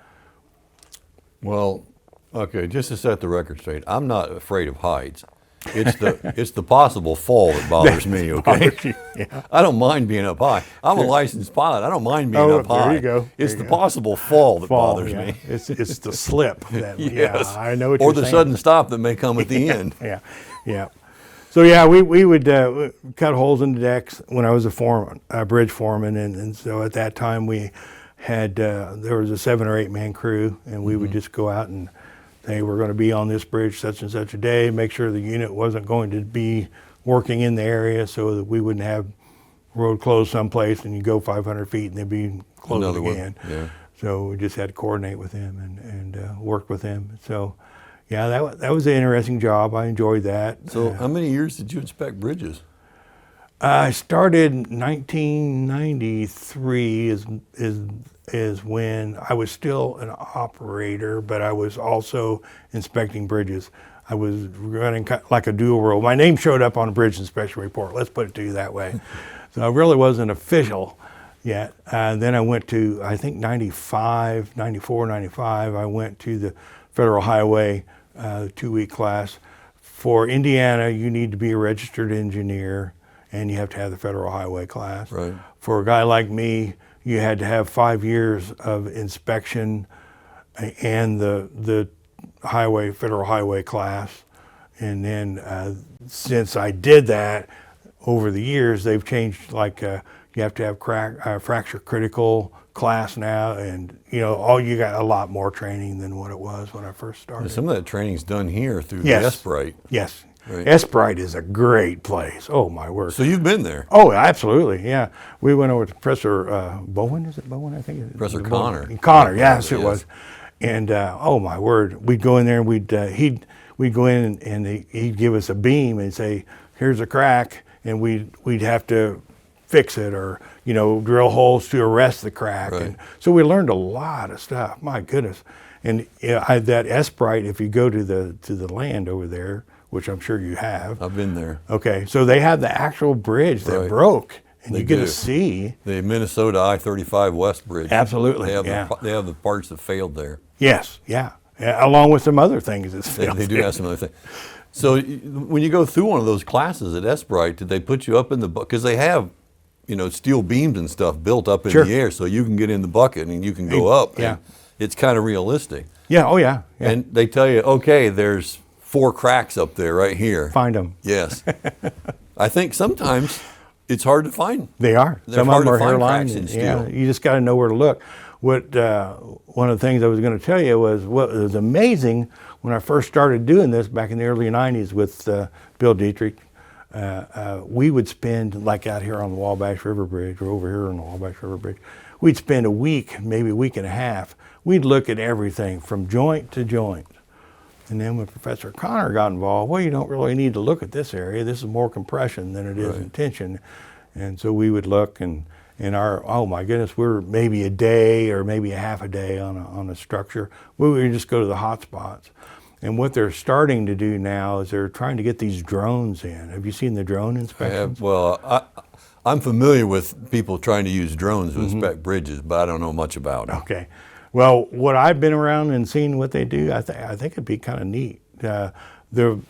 [SPEAKER 1] Well, okay, just to set the record straight, I'm not afraid of heights. It's the possible fall that bothers me, okay?
[SPEAKER 2] Yeah.
[SPEAKER 1] I don't mind being up high. I'm a licensed pilot. I don't mind being up high.
[SPEAKER 2] There you go.
[SPEAKER 1] It's the possible fall that bothers me.
[SPEAKER 2] It's the slip. That,
[SPEAKER 1] Yes.
[SPEAKER 2] Yeah, I know what
[SPEAKER 1] or
[SPEAKER 2] you're
[SPEAKER 1] the
[SPEAKER 2] saying.
[SPEAKER 1] sudden stop that may come at the end.
[SPEAKER 2] Yeah. So yeah, we would cut holes in the decks when I was a bridge foreman, and so at that time we had there was a 7 or 8 man crew, and we would just go out and say we're going to be on this bridge such and such a day, make sure the unit wasn't going to be working in the area so that we wouldn't have road closed someplace and you go 500 feet and they'd be closed
[SPEAKER 1] Another
[SPEAKER 2] again.
[SPEAKER 1] one. Yeah.
[SPEAKER 2] So we just had to coordinate with them and work with them. So yeah, that was an interesting job. I enjoyed that.
[SPEAKER 1] So how many years did you inspect bridges?
[SPEAKER 2] I started in 1993 is when I was still an operator, but I was also inspecting bridges. I was running like a dual role. My name showed up on a bridge inspection report, let's put it to you that way. So I really wasn't official yet. Then I went to, I think 94, 95, I went to the Federal Highway 2-week class. For Indiana, you need to be a registered engineer, and you have to have the Federal Highway class.
[SPEAKER 1] Right.
[SPEAKER 2] For a guy like me, you had to have 5 years of inspection and the Federal Highway class. And then since I did that, over the years, they've changed, like you have to have fracture critical class now, and you got a lot more training than what it was when I first started.
[SPEAKER 1] Some of that training's done here through
[SPEAKER 2] Yes.
[SPEAKER 1] the Esprite.
[SPEAKER 2] Yes.
[SPEAKER 1] Right.
[SPEAKER 2] Esprite is a great place. Oh my word.
[SPEAKER 1] So you've been there.
[SPEAKER 2] Oh, absolutely, yeah. We went over to Professor Bowen, is it Bowen, I think?
[SPEAKER 1] Professor
[SPEAKER 2] Bowen.
[SPEAKER 1] Connor.
[SPEAKER 2] Connor, yes, it
[SPEAKER 1] Yes.
[SPEAKER 2] was. And oh my word, we'd go in there and we'd go in and he'd give us a beam and say, here's a crack, and we'd have to fix it or, drill holes to arrest the crack.
[SPEAKER 1] Right.
[SPEAKER 2] And so we learned a lot of stuff, my goodness. And that Esprite, if you go to the land over there, which I'm sure you have.
[SPEAKER 1] I've been there.
[SPEAKER 2] Okay, so they had the actual bridge that
[SPEAKER 1] Right.
[SPEAKER 2] broke, and
[SPEAKER 1] They
[SPEAKER 2] you get
[SPEAKER 1] do.
[SPEAKER 2] to see.
[SPEAKER 1] The Minnesota I-35 West Bridge.
[SPEAKER 2] Absolutely,
[SPEAKER 1] They have,
[SPEAKER 2] yeah.
[SPEAKER 1] they have the parts that failed there.
[SPEAKER 2] Yes, yeah. Along with some other things that's
[SPEAKER 1] They do have some other things. So when you go through one of those classes at Esbright, did they put you up in the bucket? Because they have, steel beams and stuff built up in
[SPEAKER 2] Sure.
[SPEAKER 1] the air, so you can get in the bucket and you can go up.
[SPEAKER 2] Yeah.
[SPEAKER 1] And it's kind of realistic.
[SPEAKER 2] Yeah, oh yeah.
[SPEAKER 1] And they tell you, okay, there's 4 cracks up there right here.
[SPEAKER 2] Find them.
[SPEAKER 1] Yes. I think sometimes it's hard to find.
[SPEAKER 2] They are.
[SPEAKER 1] They're
[SPEAKER 2] Some of
[SPEAKER 1] hard
[SPEAKER 2] them
[SPEAKER 1] to
[SPEAKER 2] are
[SPEAKER 1] find
[SPEAKER 2] hairline.
[SPEAKER 1] cracks in
[SPEAKER 2] Yeah,
[SPEAKER 1] steel.
[SPEAKER 2] you just got to know where to look. What one of the things I was going to tell you was what was amazing when I first started doing this back in the early '90s with Bill Dietrich. We would spend, like out here on the Wabash River Bridge or over here on the Wabash River Bridge, we'd spend a week, maybe a week and a half. We'd look at everything from joint to joint. And then when Professor Connor got involved, well, you don't really need to look at this area. This is more compression than it is in tension. And so we would look and oh my goodness, we're maybe a day or maybe a half a day on a structure. We would just go to the hot spots. And what they're starting to do now is they're trying to get these drones in. Have you seen the drone inspections?
[SPEAKER 1] I'm familiar with people trying to use drones to inspect bridges, but I don't know much about it.
[SPEAKER 2] Okay. Well, what I've been around and seen what they do, I think it'd be kind of neat. They'll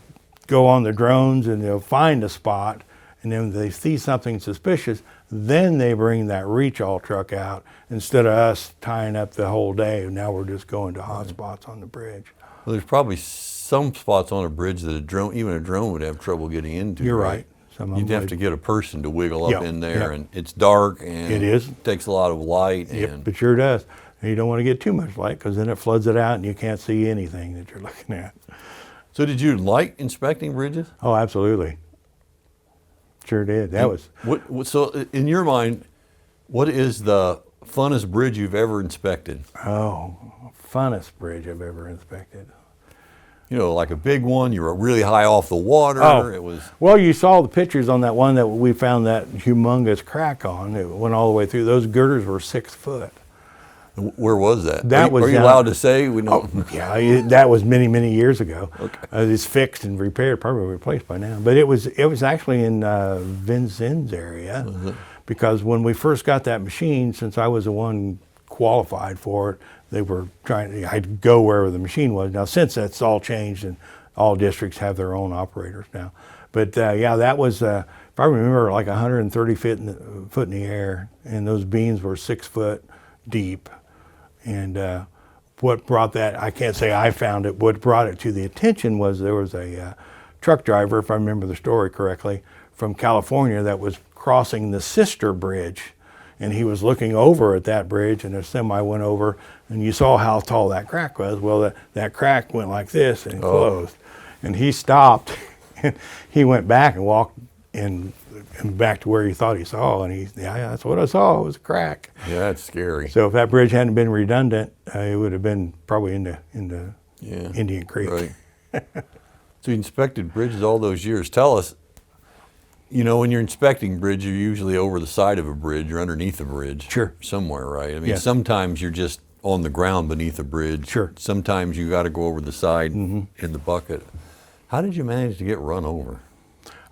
[SPEAKER 2] go on the drones and they'll find a spot, and then they see something suspicious, then they bring that reach-all truck out instead of us tying up the whole day. Now we're just going to hot spots on the bridge.
[SPEAKER 1] Well, there's probably some spots on a bridge that even a drone would have trouble getting into.
[SPEAKER 2] You're right. Some of
[SPEAKER 1] You'd
[SPEAKER 2] them
[SPEAKER 1] have to get a person to wiggle up
[SPEAKER 2] Yeah,
[SPEAKER 1] in there,
[SPEAKER 2] yeah.
[SPEAKER 1] and it's dark, and
[SPEAKER 2] It is.
[SPEAKER 1] takes a lot of light.
[SPEAKER 2] Yep,
[SPEAKER 1] And
[SPEAKER 2] it sure does. And you don't want to get too much light because then it floods it out and you can't see anything that you're looking at.
[SPEAKER 1] so, did you like inspecting bridges?
[SPEAKER 2] Oh, absolutely. Sure did. That was.
[SPEAKER 1] So, in your mind, what is the funnest bridge you've ever inspected?
[SPEAKER 2] Oh, funnest bridge I've ever inspected.
[SPEAKER 1] Like a big one. You were really high off the water.
[SPEAKER 2] Oh,
[SPEAKER 1] It was.
[SPEAKER 2] well, you saw the pictures on that one that we found that humongous crack on. It went all the way through. Those girders were 6 foot.
[SPEAKER 1] Where was that?
[SPEAKER 2] That was
[SPEAKER 1] Are you
[SPEAKER 2] down-
[SPEAKER 1] allowed to say? We know.
[SPEAKER 2] Yeah, that was many, many years ago.
[SPEAKER 1] Okay.
[SPEAKER 2] It's fixed and repaired, probably replaced by now. But it was actually in Vincennes area, because when we first got that machine, since I was the one qualified for it, they were trying. I'd go wherever the machine was. Now, since that's all changed and all districts have their own operators now. But yeah, that was, if I remember, like 130 foot in the air, and those beams were 6 foot deep. And what brought that, I can't say I found it, what brought it to the attention was there was a truck driver, if I remember the story correctly, from California that was crossing the sister bridge. And he was looking over at that bridge, and a semi went over, and you saw how tall that crack was. Well, that crack went like this and closed. And he stopped, and he went back and walked and back to where he thought he saw, and yeah, that's what I saw. It was a crack.
[SPEAKER 1] Yeah, that's scary.
[SPEAKER 2] So if that bridge hadn't been redundant, it would have been probably into Indian Creek.
[SPEAKER 1] Right. So you inspected bridges all those years. Tell us, when you're inspecting bridge, you're usually over the side of a bridge or underneath a bridge.
[SPEAKER 2] Sure.
[SPEAKER 1] Somewhere, right? I mean,
[SPEAKER 2] Yes.
[SPEAKER 1] sometimes you're just on the ground beneath a bridge.
[SPEAKER 2] Sure.
[SPEAKER 1] Sometimes you got to go over the side in the bucket. How did you manage to get run over?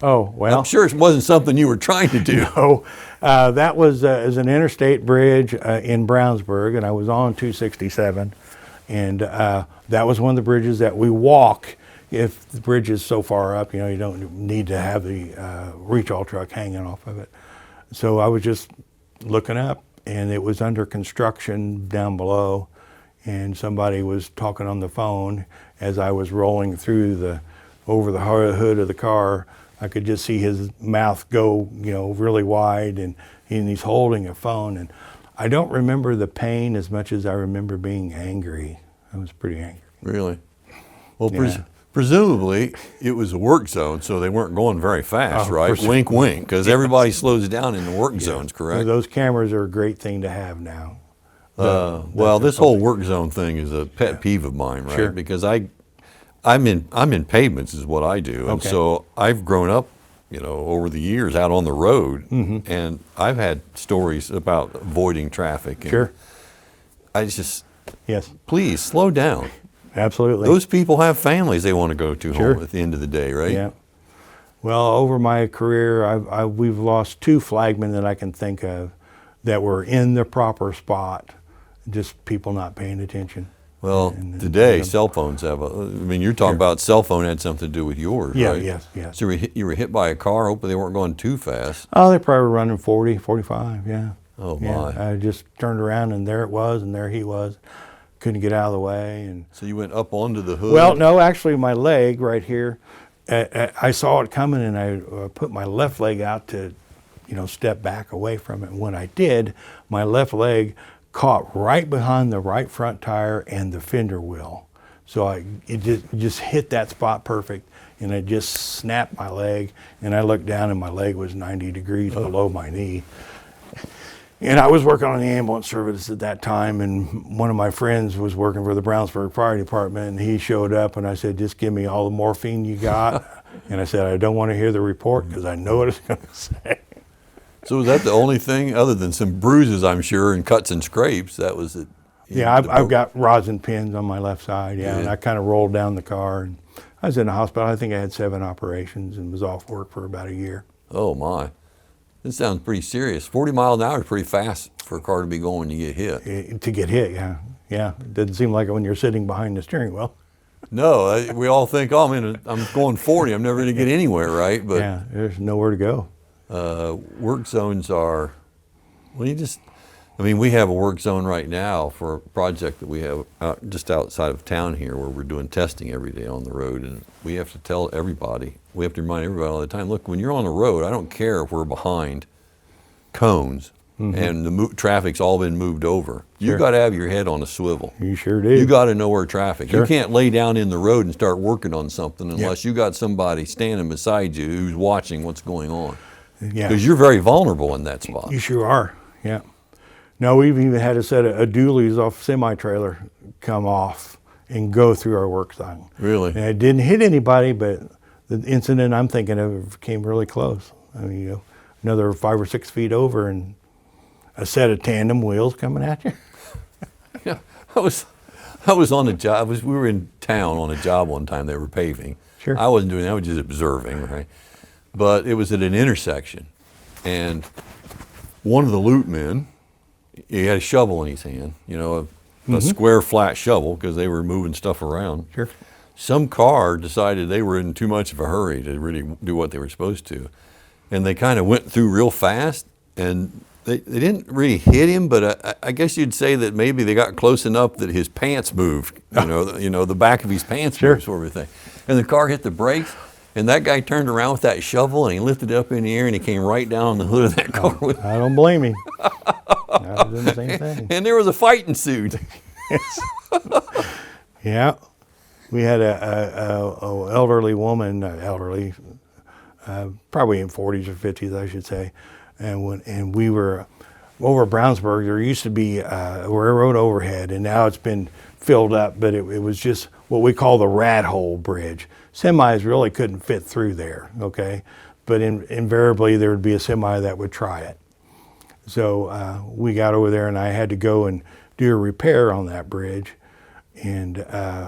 [SPEAKER 2] Oh, well.
[SPEAKER 1] I'm sure it wasn't something you were trying to do.
[SPEAKER 2] No, that was as an interstate bridge in Brownsburg, and I was on 267, and that was one of the bridges that we walk. If the bridge is so far up, you don't need to have the reach-all truck hanging off of it. So I was just looking up, and it was under construction down below, and somebody was talking on the phone as I was rolling through over the hood of the car. I could just see his mouth go, really wide, and he's holding a phone. And I don't remember the pain as much as I remember being angry. I was pretty angry.
[SPEAKER 1] Really? Well,
[SPEAKER 2] Yeah.
[SPEAKER 1] presumably it was a work zone, so they weren't going very fast,
[SPEAKER 2] Oh,
[SPEAKER 1] right?
[SPEAKER 2] for sure.
[SPEAKER 1] Wink, wink, because everybody slows down in the work zones, correct?
[SPEAKER 2] Those cameras are a great thing to have now.
[SPEAKER 1] Well, this whole work zone thing is a pet peeve of mine, right?
[SPEAKER 2] Sure.
[SPEAKER 1] Because I'm in pavements is what I do, and
[SPEAKER 2] Okay.
[SPEAKER 1] so I've grown up, over the years out on the road, and I've had stories about avoiding traffic. And
[SPEAKER 2] Sure.
[SPEAKER 1] I just,
[SPEAKER 2] Yes,
[SPEAKER 1] please slow down.
[SPEAKER 2] absolutely.
[SPEAKER 1] Those people have families they want to go to
[SPEAKER 2] Sure.
[SPEAKER 1] home at the end of the day, right?
[SPEAKER 2] Yeah. Well, over my career, we've lost 2 flagmen that I can think of that were in the proper spot, just people not paying attention.
[SPEAKER 1] Well,
[SPEAKER 2] And
[SPEAKER 1] today cell phones have I mean, you're talking about cell phone had something to do with yours,
[SPEAKER 2] Yeah,
[SPEAKER 1] right?
[SPEAKER 2] yes.
[SPEAKER 1] So you were hit by a car, hopefully they weren't going too fast.
[SPEAKER 2] Oh, they probably were running 40, 45, yeah.
[SPEAKER 1] Oh,
[SPEAKER 2] Yeah,
[SPEAKER 1] my.
[SPEAKER 2] I just turned around and there it was, and there he was. Couldn't get out of the way. And
[SPEAKER 1] So you went up onto the hood?
[SPEAKER 2] well, no, actually my leg right here, I saw it coming and I put my left leg out to, step back away from it. And when I did, my left leg caught right behind the right front tire and the fender wheel. So it just hit that spot perfect, and it just snapped my leg. And I looked down, and my leg was 90 degrees below my knee. And I was working on the ambulance service at that time, and one of my friends was working for the Brownsburg Fire Department, and he showed up, and I said, "Just give me all the morphine you got." And I said, "I don't want to hear the report because I know what it's going to say."
[SPEAKER 1] So was that the only thing, other than some bruises, I'm sure, and cuts and scrapes? That was it.
[SPEAKER 2] Yeah, I've got rods and pins on my left side, and I kind of rolled down the car. And I was in the hospital. I think I had 7 operations and was off work for about a year.
[SPEAKER 1] Oh, my. This sounds pretty serious. 40 miles an hour is pretty fast for a car to be going when you get hit.
[SPEAKER 2] To get hit, yeah. Yeah, it doesn't seem like it when you're sitting behind the steering wheel.
[SPEAKER 1] No, we all think, oh, man, I'm going 40. I'm never going to get anywhere, right? But
[SPEAKER 2] yeah, there's nowhere to go.
[SPEAKER 1] Work zones are, well, we have a work zone right now for a project that we have just outside of town here where we're doing testing every day on the road, and we have to tell everybody, we have to remind everybody all the time, look, when you're on the road, I don't care if we're behind cones and the traffic's all been moved over.
[SPEAKER 2] Sure.
[SPEAKER 1] You got to have your head on a swivel.
[SPEAKER 2] You sure do.
[SPEAKER 1] You got to know where traffic.
[SPEAKER 2] Sure.
[SPEAKER 1] You can't lay down in the road and start working on something unless
[SPEAKER 2] Yeah.
[SPEAKER 1] you got somebody standing beside you who's watching what's going on.
[SPEAKER 2] Yeah.
[SPEAKER 1] Because you're very vulnerable in that spot.
[SPEAKER 2] You sure are, yeah. No, we've even had a set of dualies off semi-trailer come off and go through our work zone.
[SPEAKER 1] Really?
[SPEAKER 2] And it didn't hit anybody, but the incident I'm thinking of came really close. I mean, another 5 or 6 feet over and a set of tandem wheels coming at you.
[SPEAKER 1] Yeah, I was on a job. We were in town on a job one time. They were paving.
[SPEAKER 2] Sure.
[SPEAKER 1] I wasn't doing that. I was just observing, right? But it was at an intersection, and one of the loot men, he had a shovel in his hand, a square flat shovel because they were moving stuff around.
[SPEAKER 2] Sure.
[SPEAKER 1] Some car decided they were in too much of a hurry to really do what they were supposed to, and they kind of went through real fast, and they didn't really hit him, but I guess you'd say that maybe they got close enough that his pants moved, the back of his pants moved, sort of thing. And the car hit the brakes, and that guy turned around with that shovel, and he lifted it up in the air, and he came right down on the hood of that car.
[SPEAKER 2] I don't blame him. I was doing the same thing.
[SPEAKER 1] And there was a fight ensued.
[SPEAKER 2] Yeah. We had a elderly woman, probably in 40s or 50s, I should say. And we were over Brownsburg. There used to be a railroad overhead, and now it's been filled up, but it was just what we call the rat hole bridge. Semis really couldn't fit through there, okay? But invariably there would be a semi that would try it. So we got over there, and I had to go and do a repair on that bridge. And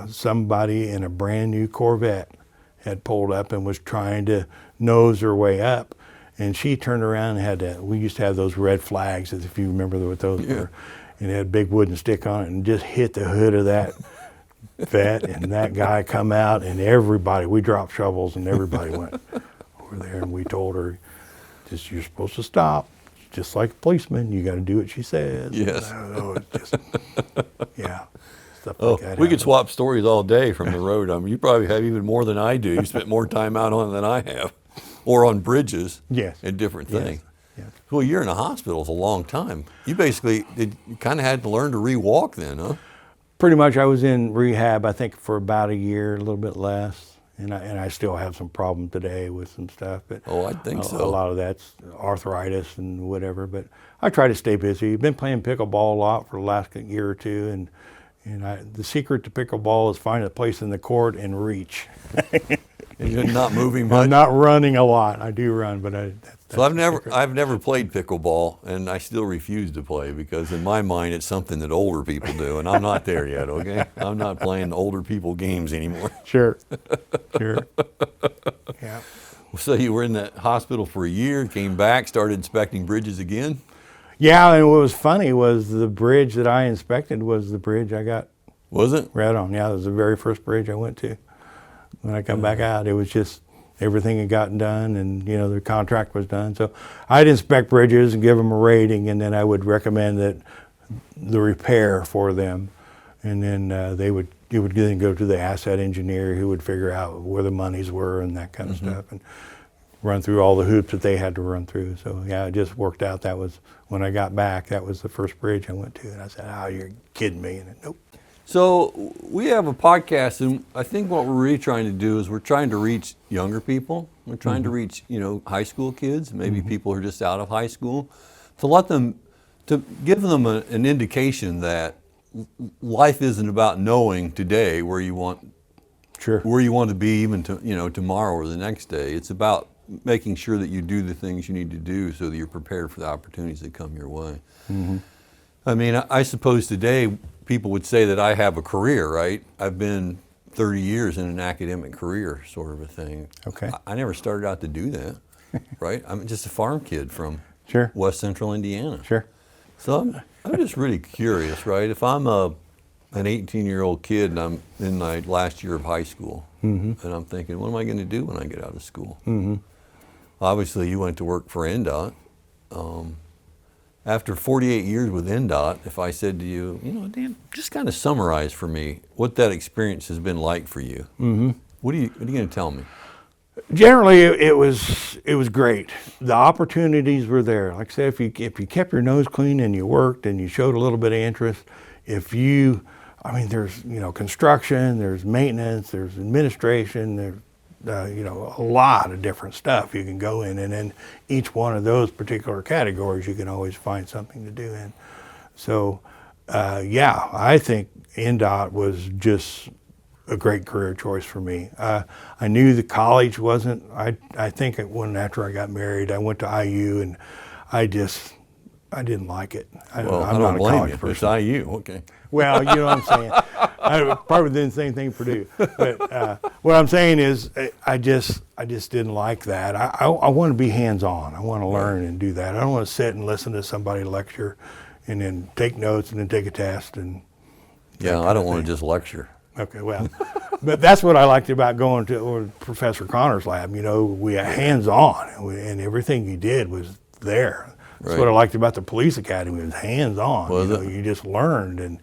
[SPEAKER 2] somebody in a brand new Corvette had pulled up and was trying to nose her way up. And she turned around and we used to have those red flags, if you remember what those were. And it had a big wooden stick on it and just hit the hood of that vet. And that guy come out, and we dropped shovels, and everybody went over there. And we told her, you're supposed to stop. Just like a policeman, you got to do what she says.
[SPEAKER 1] Yes.
[SPEAKER 2] Yeah. Stuff like that.
[SPEAKER 1] We could swap stories all day from the road. You probably have even more than I do. You spent more time out on it than I have, or on bridges.
[SPEAKER 2] Yes.
[SPEAKER 1] And different things.
[SPEAKER 2] Yes.
[SPEAKER 1] Well, you're in a hospital is a long time. You basically kind of had to learn to re-walk then, huh?
[SPEAKER 2] Pretty much. I was in rehab, I think, for about a year, a little bit less. And I still have some problem today with some stuff. But
[SPEAKER 1] I think so.
[SPEAKER 2] A lot of that's arthritis and whatever. But I try to stay busy. I've been playing pickleball a lot for the last year or two. And the secret to pickleball is find a place in the court and reach.
[SPEAKER 1] And you're not moving much?
[SPEAKER 2] I'm not running a lot. I do run, but
[SPEAKER 1] So I've never played pickleball, and I still refuse to play because in my mind it's something that older people do, and I'm not there yet, okay? I'm not playing older people games anymore.
[SPEAKER 2] Sure. Yeah.
[SPEAKER 1] So you were in the hospital for a year, came back, started inspecting bridges again?
[SPEAKER 2] Yeah, and what was funny was the bridge that I inspected was the bridge I got
[SPEAKER 1] Was it?
[SPEAKER 2] red on. Yeah, it was the very first bridge I went to. When I come back out, it was just everything had gotten done, and you know the contract was done. So I'd inspect bridges and give them a rating, and then I would recommend that the repair for them, and then it would then go to the asset engineer who would figure out where the monies were and that kind of stuff, and run through all the hoops that they had to run through. So yeah, it just worked out. That was when I got back. That was the first bridge I went to, and I said, "Oh, you're kidding me!" And nope.
[SPEAKER 1] So we have a podcast, and I think what we're really trying to do is we're trying to reach younger people. We're trying to reach, high school kids, maybe people who are just out of high school, to give them an indication that life isn't about knowing today where you want to be even tomorrow or the next day. It's about making sure that you do the things you need to do so that you're prepared for the opportunities that come your way. I mean, I suppose today people would say that I have a career, right? I've been 30 years in an academic career, sort of a thing.
[SPEAKER 2] Okay.
[SPEAKER 1] I never started out to do that, right? I'm just a farm kid from West Central Indiana.
[SPEAKER 2] Sure.
[SPEAKER 1] So I'm just really curious, right? If I'm an 18-year-old kid and I'm in my last year of high school, and I'm thinking, what am I going to do when I get out of school? Obviously, you went to work for INDOT. After 48 years with INDOT, if I said to you, Dan, just kind of summarize for me what that experience has been like for you. What are you going to tell me?
[SPEAKER 2] Generally, it was great. The opportunities were there. Like I said, if you kept your nose clean and you worked and you showed a little bit of interest, there's construction, there's maintenance, there's administration, there's a lot of different stuff you can go in, and in each one of those particular categories, you can always find something to do in. So, I think INDOT was just a great career choice for me. I knew the college wasn't. I think after I got married, I went to IU, and I didn't like it. I'm not a college person.
[SPEAKER 1] It's IU, okay.
[SPEAKER 2] Well, you know what I'm saying. I probably did the same thing at Purdue. But what I'm saying is I just didn't like that. I want to be hands-on. I want to learn and do that. I don't want to sit and listen to somebody lecture and then take notes and then take a test. And
[SPEAKER 1] I don't want to just lecture.
[SPEAKER 2] Okay, well, but that's what I liked about going to Professor Connor's lab. We had hands-on, and everything you did was there. That's what I liked about the police academy. It was hands-on. You just learned and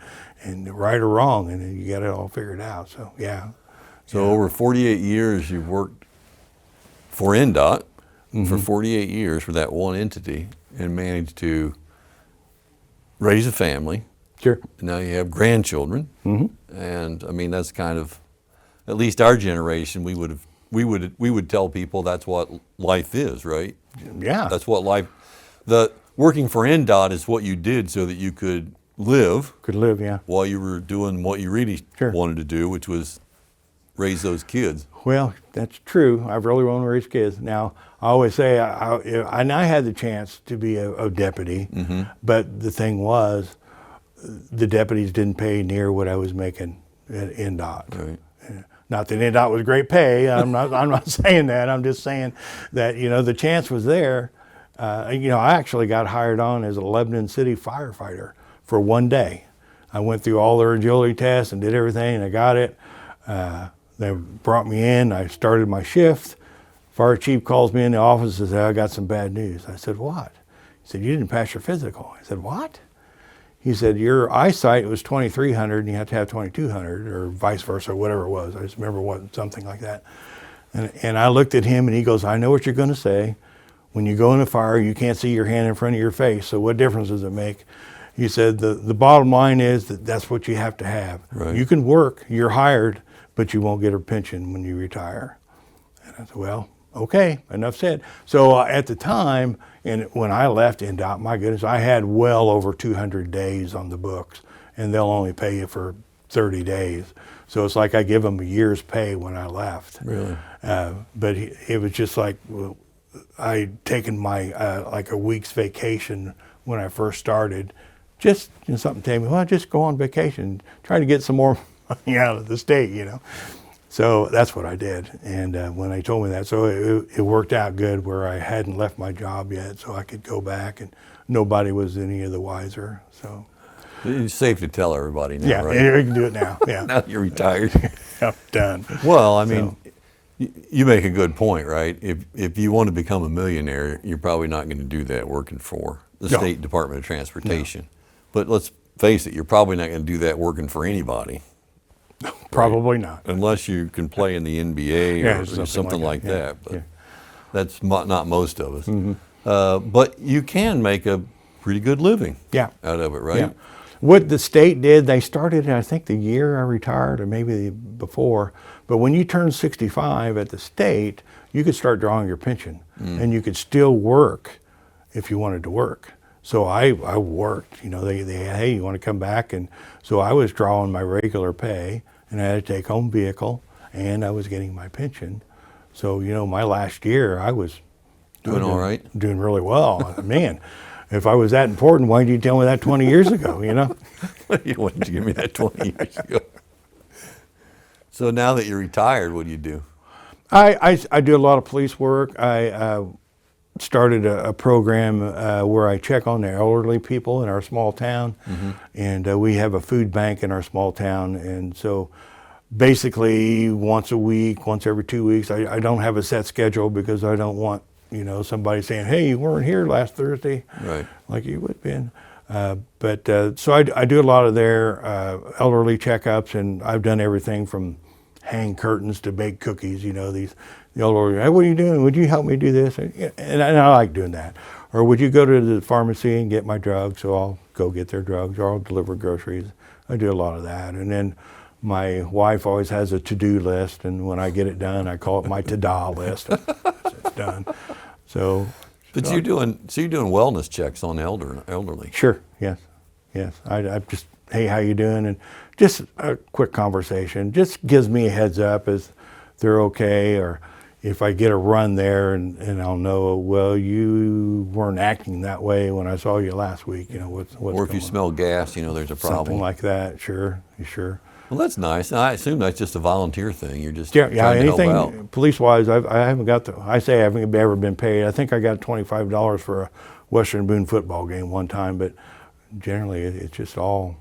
[SPEAKER 2] right or wrong, and then you got it all figured out. So
[SPEAKER 1] So over 48 years, you've worked for INDOT for 48 years for that one entity, and managed to raise a family.
[SPEAKER 2] Sure.
[SPEAKER 1] Now you have grandchildren, and I mean that's kind of, at least our generation, we would tell people that's what life is, right?
[SPEAKER 2] Yeah.
[SPEAKER 1] That's what life. The working for INDOT is what you did so that you could live.
[SPEAKER 2] Yeah.
[SPEAKER 1] While you were doing what you really wanted to do, which was raise those kids.
[SPEAKER 2] Well, that's true. I really want to raise kids. Now, I always say I had the chance to be a deputy, but the thing was, the deputies didn't pay near what I was making at INDOT.
[SPEAKER 1] Right.
[SPEAKER 2] Not that INDOT was great pay. I'm not saying that. I'm just saying that the chance was there. I actually got hired on as a Lebanon City firefighter for one day. I went through all their agility tests and did everything, and I got it. They brought me in. I started my shift. Fire chief calls me in the office and says, I got some bad news. I said, what? He said, you didn't pass your physical. I said, what? He said, your eyesight was 2300 and you have to have 2200, or vice versa, whatever it was. I just remember something like that. And I looked at him and he goes, I know what you're going to say. When you go in a fire, you can't see your hand in front of your face, so what difference does it make? He said, the bottom line is that's what you have to have.
[SPEAKER 1] Right.
[SPEAKER 2] You can work, you're hired, but you won't get a pension when you retire. And I said, well, okay, enough said. So at the time, and when I left INDOT, my goodness, I had well over 200 days on the books, and they'll only pay you for 30 days. So it's like I give them a year's pay when I left.
[SPEAKER 1] Really?
[SPEAKER 2] But it was just like, I'd taken my like a week's vacation when I first started. Just something told me, well, just go on vacation, try to get some more money out of the state, So that's what I did. And when they told me that, so it worked out good where I hadn't left my job yet, so I could go back, and nobody was any of the wiser. So
[SPEAKER 1] It's safe to tell everybody now,
[SPEAKER 2] yeah,
[SPEAKER 1] right?
[SPEAKER 2] you can do it now. Yeah,
[SPEAKER 1] Now that you're retired.
[SPEAKER 2] I'm done.
[SPEAKER 1] Well, I mean, you make a good point, right? If you want to become a millionaire, you're probably not going to do that working for the
[SPEAKER 2] No.
[SPEAKER 1] State Department of Transportation. But let's face it, you're probably not going to do that working for anybody.
[SPEAKER 2] Probably not.
[SPEAKER 1] Unless you can play in the NBA
[SPEAKER 2] Yeah,
[SPEAKER 1] or
[SPEAKER 2] something
[SPEAKER 1] something like
[SPEAKER 2] like that.
[SPEAKER 1] that. But
[SPEAKER 2] Yeah.
[SPEAKER 1] that's not most of us. But you can make a pretty good living
[SPEAKER 2] Yeah.
[SPEAKER 1] out of it, right?
[SPEAKER 2] Yeah. What the state did, they started, I think, the year I retired or maybe before. But when you turned 65 at the state, you could start drawing your pension, and you could still work if you wanted to work. So I worked. You know, they hey, you want to come back? And so I was drawing my regular pay, and I had a take-home vehicle, and I was getting my pension. So, you know, my last year, I was
[SPEAKER 1] Doing all right?
[SPEAKER 2] doing really well. Man, if I was that important, why didn't you tell me that 20 years ago, you know?
[SPEAKER 1] Why didn't you give me that 20 years ago? So now that you're retired, what do you do?
[SPEAKER 2] I do a lot of police work. I started a program where I check on the elderly people in our small town, and we have a food bank in our small town, and so basically once a week, once every 2 weeks. I don't have a set schedule because I don't want, you know, somebody saying, hey, you weren't here last Thursday,
[SPEAKER 1] Right.
[SPEAKER 2] like you would have been. So I do a lot of their elderly checkups, and I've done everything from hang curtains to bake cookies. You know, the elderly, hey, what are you doing? Would you help me do this? And I like doing that. Or would you go to the pharmacy and get my drugs? So I'll go get their drugs, or I'll deliver groceries. I do a lot of that. And then my wife always has a to-do list, and when I get it done, I call it my to-da list. It's done. So.
[SPEAKER 1] But you're doing wellness checks on elderly.
[SPEAKER 2] Sure. Yes. I just, hey, how you doing? And just a quick conversation just gives me a heads up as they're okay, or if I get a run there and I'll know, well, you weren't acting that way when I saw you last week. You know, what's
[SPEAKER 1] Or if you
[SPEAKER 2] going on?
[SPEAKER 1] smell gas, you know, there's a problem.
[SPEAKER 2] Something like that. Sure.
[SPEAKER 1] Well, that's nice. I assume that's just a volunteer thing. You're just
[SPEAKER 2] Yeah.
[SPEAKER 1] trying to help out.
[SPEAKER 2] Anything police-wise, I haven't got I say I haven't ever been paid. I think I got $25 for a Western Boone football game one time, but generally it's just all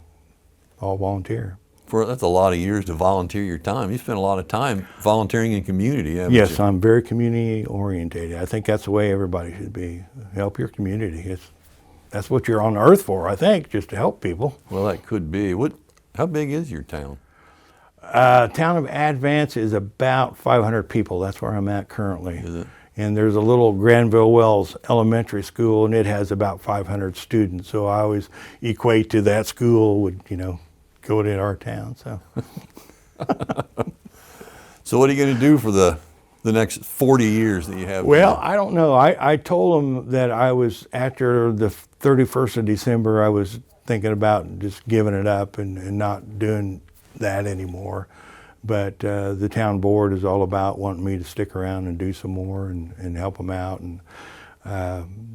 [SPEAKER 2] volunteer.
[SPEAKER 1] That's a lot of years to volunteer your time. You spend a lot of time volunteering in community, haven't
[SPEAKER 2] Yes,
[SPEAKER 1] you?
[SPEAKER 2] I'm very community orientated. I think that's the way everybody should be. Help your community. That's what you're on earth for, I think, just to help people.
[SPEAKER 1] Well, that could be. How big is your town?
[SPEAKER 2] Town of Advance is about 500 people. That's where I'm at currently.
[SPEAKER 1] Is it?
[SPEAKER 2] And there's a little Granville Wells Elementary School, and it has about 500 students. So I always equate to that school would, you know, go to our town. So.
[SPEAKER 1] So what are you going to do for the next 40 years that you have?
[SPEAKER 2] Well, I don't know. I told them that I was, after the 31st of December, I was thinking about just giving it up and not doing that anymore. But the town board is all about wanting me to stick around and do some more and help them out. And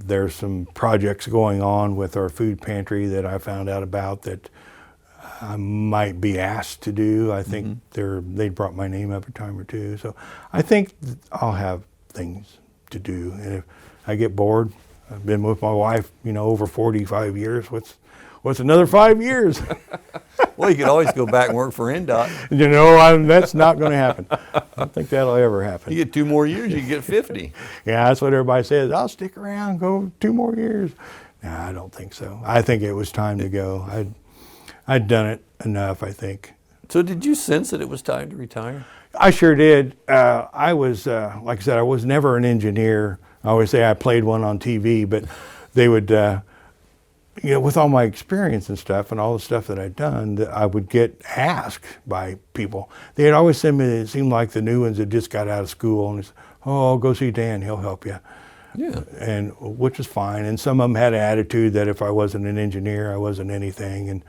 [SPEAKER 2] there's some projects going on with our food pantry that I found out about that I might be asked to do. I think they brought my name up a time or two. So I think I'll have things to do. And if I get bored, I've been with my wife, you know, over 45 years. What's another 5 years?
[SPEAKER 1] Well, you could always go back and work for INDOT.
[SPEAKER 2] You know, that's not going to happen. I don't think that'll ever happen.
[SPEAKER 1] You get 2 more years, you can get 50.
[SPEAKER 2] Yeah, that's what everybody says. I'll stick around, go 2 more years. No, I don't think so. I think it was time to go. I'd done it enough, I think.
[SPEAKER 1] So did you sense that it was time to retire?
[SPEAKER 2] I sure did. I was, like I said, I was never an engineer. I always say I played one on TV, but they would, you know, with all my experience and stuff and all the stuff that I'd done, I would get asked by people. They'd always send me, it seemed like the new ones that just got out of school, and it's, oh, go see Dan, he'll help you.
[SPEAKER 1] Yeah.
[SPEAKER 2] And which is fine. And some of them had an attitude that if I wasn't an engineer, I wasn't anything.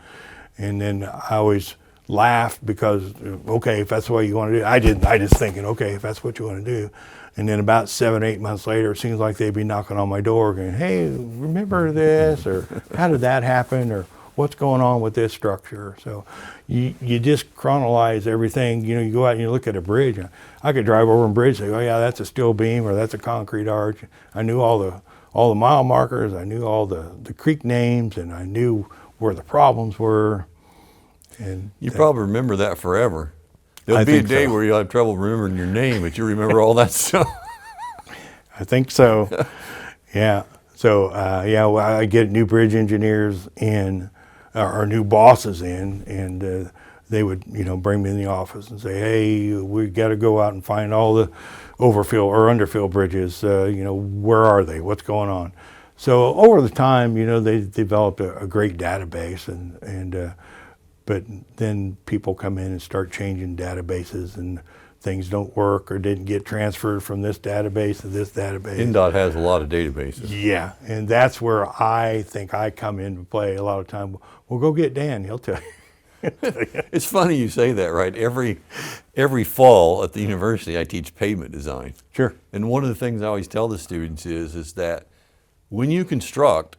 [SPEAKER 2] And then I always laughed because, okay, if that's what you want to do. I just thinking, okay, if that's what you want to do. And then about 7 or 8 months later, it seems like they'd be knocking on my door going, hey, remember this? Or how did that happen? Or what's going on with this structure. So you just chronologize everything. You know, you go out and you look at a bridge. I could drive over a bridge and say, oh yeah, that's a steel beam or that's a concrete arch. I knew all the mile markers. I knew all the creek names, and I knew where the problems were. And
[SPEAKER 1] you probably remember that forever. There'll be a day where you'll have trouble remembering your name, but you remember all that stuff.
[SPEAKER 2] I think so. Yeah. So well, I get new bridge engineers in, or new bosses in, and they would, you know, bring me in the office and say, hey, we got to go out and find all the overfill or underfill bridges. You know, where are they? What's going on? So over the time, you know, they developed a great database, but then people come in and start changing databases, and things don't work or didn't get transferred from this database to this database.
[SPEAKER 1] INDOT has a lot of databases.
[SPEAKER 2] Yeah, and that's where I think I come into play a lot of time. Well, go get Dan, he'll tell you.
[SPEAKER 1] It's funny you say that, right? Every fall at the university, I teach pavement design.
[SPEAKER 2] Sure.
[SPEAKER 1] And one of the things I always tell the students is that when you construct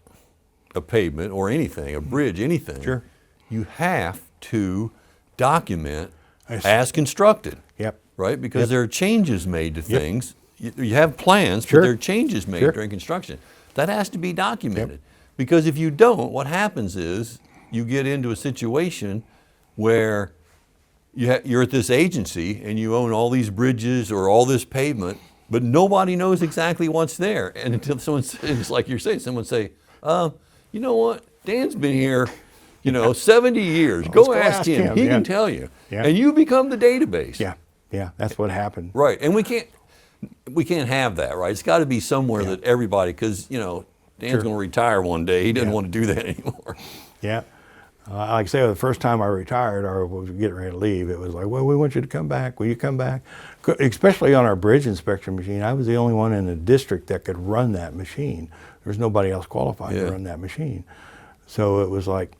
[SPEAKER 1] a pavement or anything, a bridge, anything,
[SPEAKER 2] Sure.
[SPEAKER 1] you have to document as constructed.
[SPEAKER 2] Yep.
[SPEAKER 1] Right? Because
[SPEAKER 2] Yep.
[SPEAKER 1] there are changes made to things. You have plans,
[SPEAKER 2] Sure.
[SPEAKER 1] but there are changes made
[SPEAKER 2] Sure.
[SPEAKER 1] during construction. That has to be documented. Because if you don't, what happens is you get into a situation where you're at this agency and you own all these bridges or all this pavement, but nobody knows exactly what's there. And until someone says, like you're saying, someone say, you know what, Dan's been here, 70 years. Go ask him. He can tell you.
[SPEAKER 2] Yeah.
[SPEAKER 1] And you become the database.
[SPEAKER 2] Yeah, that's what happened.
[SPEAKER 1] Right, and we can't have that, right? It's got to be somewhere that everybody, because Dan's going to retire one day. He doesn't want to do that anymore.
[SPEAKER 2] Yeah. Like I say, the first time I retired or was getting ready to leave, it was like, well, we want you to come back. Will you come back? Especially on our bridge inspection machine. I was the only one in the district that could run that machine. There was nobody else qualified to run that machine. So it was like,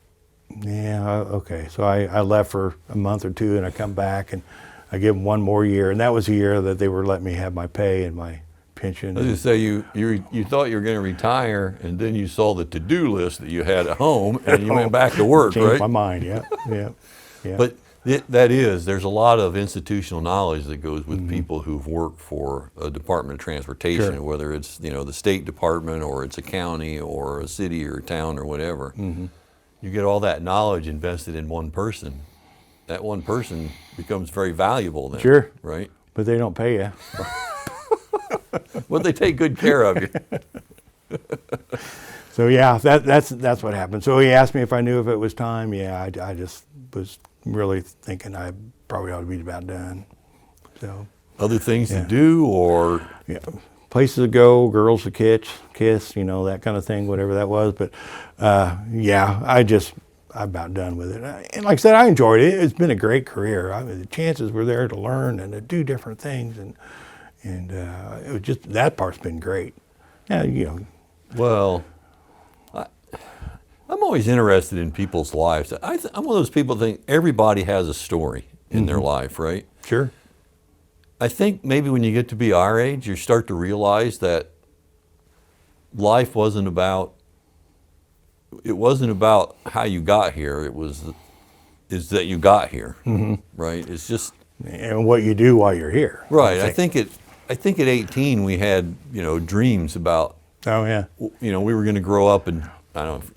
[SPEAKER 2] yeah, okay. So I left for a month or two, and I come back, and I give them one more year. And that was the year that they were letting me have my pay and my pension.
[SPEAKER 1] I was going to say, you thought you were going to retire, and then you saw the to-do list that you had at home, and you went back to work,
[SPEAKER 2] Changed
[SPEAKER 1] right?
[SPEAKER 2] my mind, yeah.
[SPEAKER 1] But there's a lot of institutional knowledge that goes with people who've worked for a Department of Transportation, whether it's the State Department or it's a county or a city or a town or whatever. You get all that knowledge invested in one person. That one person becomes very valuable then.
[SPEAKER 2] Sure.
[SPEAKER 1] Right?
[SPEAKER 2] But they don't pay you.
[SPEAKER 1] Well, they take good care of you.
[SPEAKER 2] So yeah, that's what happened. So he asked me if I knew if it was time. Yeah, I just was really thinking I probably ought to be about done. So
[SPEAKER 1] Other things to do, or
[SPEAKER 2] places to go, girls to kiss, that kind of thing, whatever that was. But I'm about done with it. And like I said, I enjoyed it. It's been a great career. The chances were there to learn and to do different things, and it was just, that part's been great. Yeah,
[SPEAKER 1] Well, I'm always interested in people's lives. I'm one of those people that think everybody has a story in their life, right?
[SPEAKER 2] Sure.
[SPEAKER 1] I think maybe when you get to be our age, you start to realize that life wasn't about how you got here. Is that you got here, right? It's just,
[SPEAKER 2] and what you do while you're here.
[SPEAKER 1] right. I think at 18 we had dreams about.
[SPEAKER 2] Oh yeah.
[SPEAKER 1] We were going to grow up, and I don't know.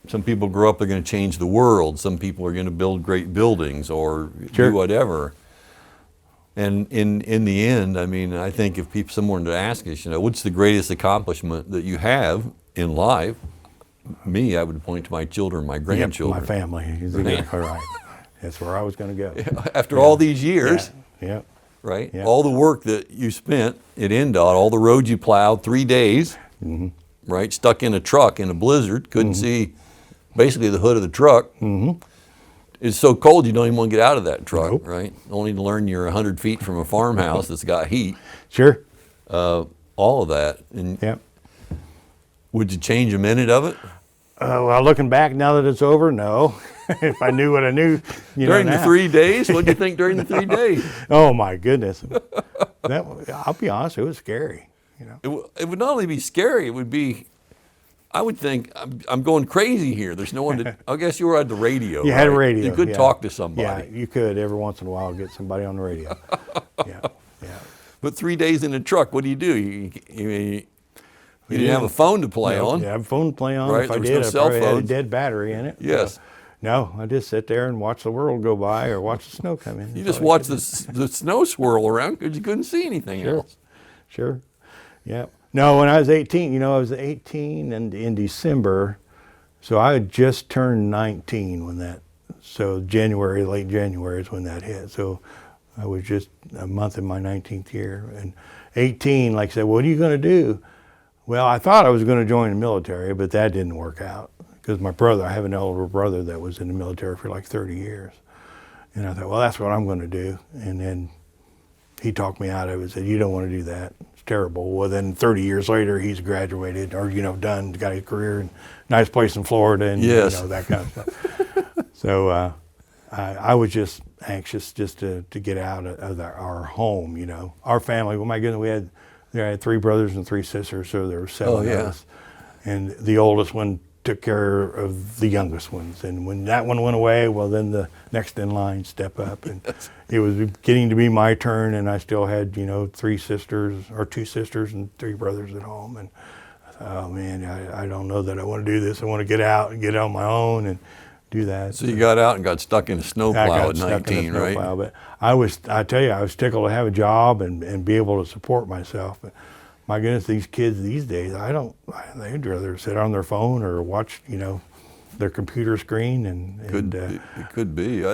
[SPEAKER 1] Some people grow up, they're going to change the world. Some people are going to build great buildings or do whatever. And in the end, I mean, I think if someone were to ask us, what's the greatest accomplishment that you have in life? Me, I would point to my children, my grandchildren.
[SPEAKER 2] My family. All right. That's where I was going to go.
[SPEAKER 1] After all these years,
[SPEAKER 2] Yeah.
[SPEAKER 1] right?
[SPEAKER 2] Yeah.
[SPEAKER 1] All the work that you spent at INDOT, all the roads you plowed, 3 days, right? Stuck in a truck in a blizzard, couldn't see basically the hood of the truck. It's so cold you don't even want to get out of that truck, right? Only to learn you're 100 feet from a farmhouse that's got heat.
[SPEAKER 2] Sure.
[SPEAKER 1] All of that. And would you change a minute of it?
[SPEAKER 2] Well, looking back now that it's over, no. If I knew what I knew,
[SPEAKER 1] during the 3 days, what did you think during the 3 days?
[SPEAKER 2] Oh my goodness, I'll be honest, it was scary.
[SPEAKER 1] It would not only be scary, it would be I would think I'm going crazy here. There's no one to. I guess you were at the radio.
[SPEAKER 2] You had a
[SPEAKER 1] right?
[SPEAKER 2] radio.
[SPEAKER 1] You could
[SPEAKER 2] yeah.
[SPEAKER 1] talk to somebody.
[SPEAKER 2] Yeah, you could every once in a while get somebody on the radio. Yeah, yeah.
[SPEAKER 1] But 3 days in the truck, what do? You didn't have a phone to play on.
[SPEAKER 2] Yeah, have a phone to play on.
[SPEAKER 1] Right,
[SPEAKER 2] If I
[SPEAKER 1] there was
[SPEAKER 2] did,
[SPEAKER 1] no
[SPEAKER 2] I
[SPEAKER 1] cell
[SPEAKER 2] probably had a
[SPEAKER 1] phones.
[SPEAKER 2] dead battery in it.
[SPEAKER 1] Yes.
[SPEAKER 2] No, I just sit there and watch the world go by or watch the snow come in.
[SPEAKER 1] You
[SPEAKER 2] That's
[SPEAKER 1] just
[SPEAKER 2] all I
[SPEAKER 1] watched
[SPEAKER 2] could do.
[SPEAKER 1] the snow swirl around because you couldn't see anything
[SPEAKER 2] Sure.
[SPEAKER 1] else.
[SPEAKER 2] Sure. Yeah. No, when I was 18, I was 18 and in December, so I had just turned 19 when that, so January, late January is when that hit. So I was just a month in my 19th year. And 18, like I said, what are you going to do? Well, I thought I was going to join the military, but that didn't work out because I have an older brother that was in the military for like 30 years. And I thought, well, that's what I'm going to do. And then he talked me out of it and said, you don't want to do that. It's terrible. Well, then 30 years later, he's graduated or, done, got a career in a nice place in Florida and,
[SPEAKER 1] Yes.
[SPEAKER 2] that kind of stuff. So I was just anxious just to get out of our home, Our family, oh my goodness, I had 3 brothers and 3 sisters, so there were 7 of us. And the oldest one took care of the youngest ones. And when that one went away, well, then the next in line step up. And it was getting to be my turn, and I still had, 3 sisters or 2 sisters and 3 brothers at home. And I thought, oh man, I don't know that I want to do this. I want to get out and get on my own and do that.
[SPEAKER 1] So you got out and got stuck in a snowplow at 19, right?
[SPEAKER 2] But I tell you, I was tickled to have a job and be able to support myself. But my goodness, these kids these days, they'd rather sit on their phone or watch, their computer screen.
[SPEAKER 1] It could be.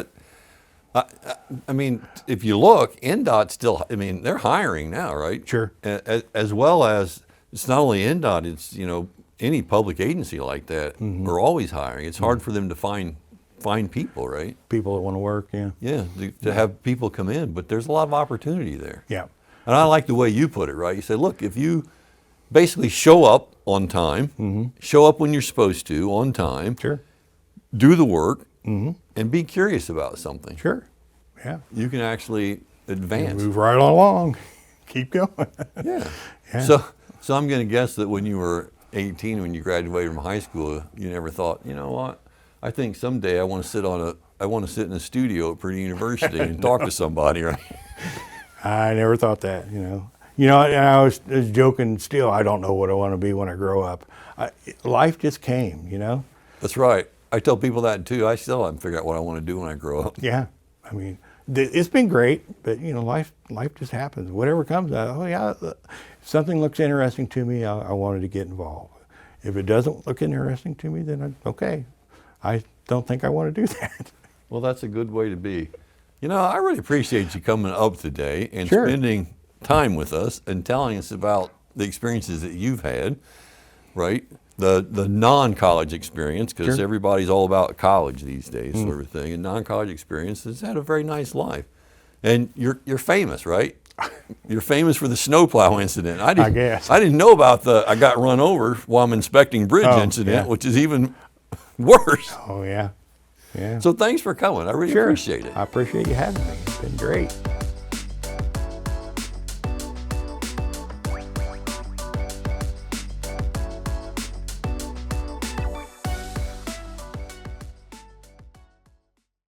[SPEAKER 1] I mean, if you look, INDOT still, they're hiring now, right?
[SPEAKER 2] Sure.
[SPEAKER 1] As well as, it's not only INDOT, it's, any public agency like that are always hiring. It's hard for them to find people, right?
[SPEAKER 2] People that want to work, yeah.
[SPEAKER 1] Yeah, to have people come in, but there's a lot of opportunity there.
[SPEAKER 2] Yeah.
[SPEAKER 1] And I like the way you put it, right? You say, look, if you basically show up on time, show up when you're supposed to on time,
[SPEAKER 2] Sure.
[SPEAKER 1] do the work, and be curious about something.
[SPEAKER 2] Sure. Yeah.
[SPEAKER 1] You can actually advance.
[SPEAKER 2] Move right along. Keep going.
[SPEAKER 1] Yeah.
[SPEAKER 2] Yeah.
[SPEAKER 1] So I'm going to guess that when you were 18, when you graduated from high school, you never thought, you know what? I think someday I want to sit in a studio at Purdue University and talk to somebody, right?
[SPEAKER 2] I never thought that, And I was joking still, I don't know what I want to be when I grow up. Life just came,
[SPEAKER 1] That's right. I tell people that too. I still haven't figured out what I want to do when I grow up.
[SPEAKER 2] Yeah. It's been great, but life just happens. Whatever comes out, if something looks interesting to me, I wanted to get involved. If it doesn't look interesting to me, then okay. I don't think I want to do that.
[SPEAKER 1] Well, that's a good way to be. I really appreciate you coming up today and
[SPEAKER 2] Sure.
[SPEAKER 1] spending time with us and telling us about the experiences that you've had, right? The non-college experience, because
[SPEAKER 2] Sure.
[SPEAKER 1] everybody's all about college these days, sort of thing. And non-college experience has had a very nice life. And you're famous, right? You're famous for the snowplow incident. I
[SPEAKER 2] guess.
[SPEAKER 1] I didn't know about I got run over while I'm inspecting bridge incident,
[SPEAKER 2] yeah.
[SPEAKER 1] which is even worse.
[SPEAKER 2] Oh, yeah. Yeah.
[SPEAKER 1] So thanks for coming. I really
[SPEAKER 2] Sure.
[SPEAKER 1] appreciate it.
[SPEAKER 2] I appreciate you having me. It's been great.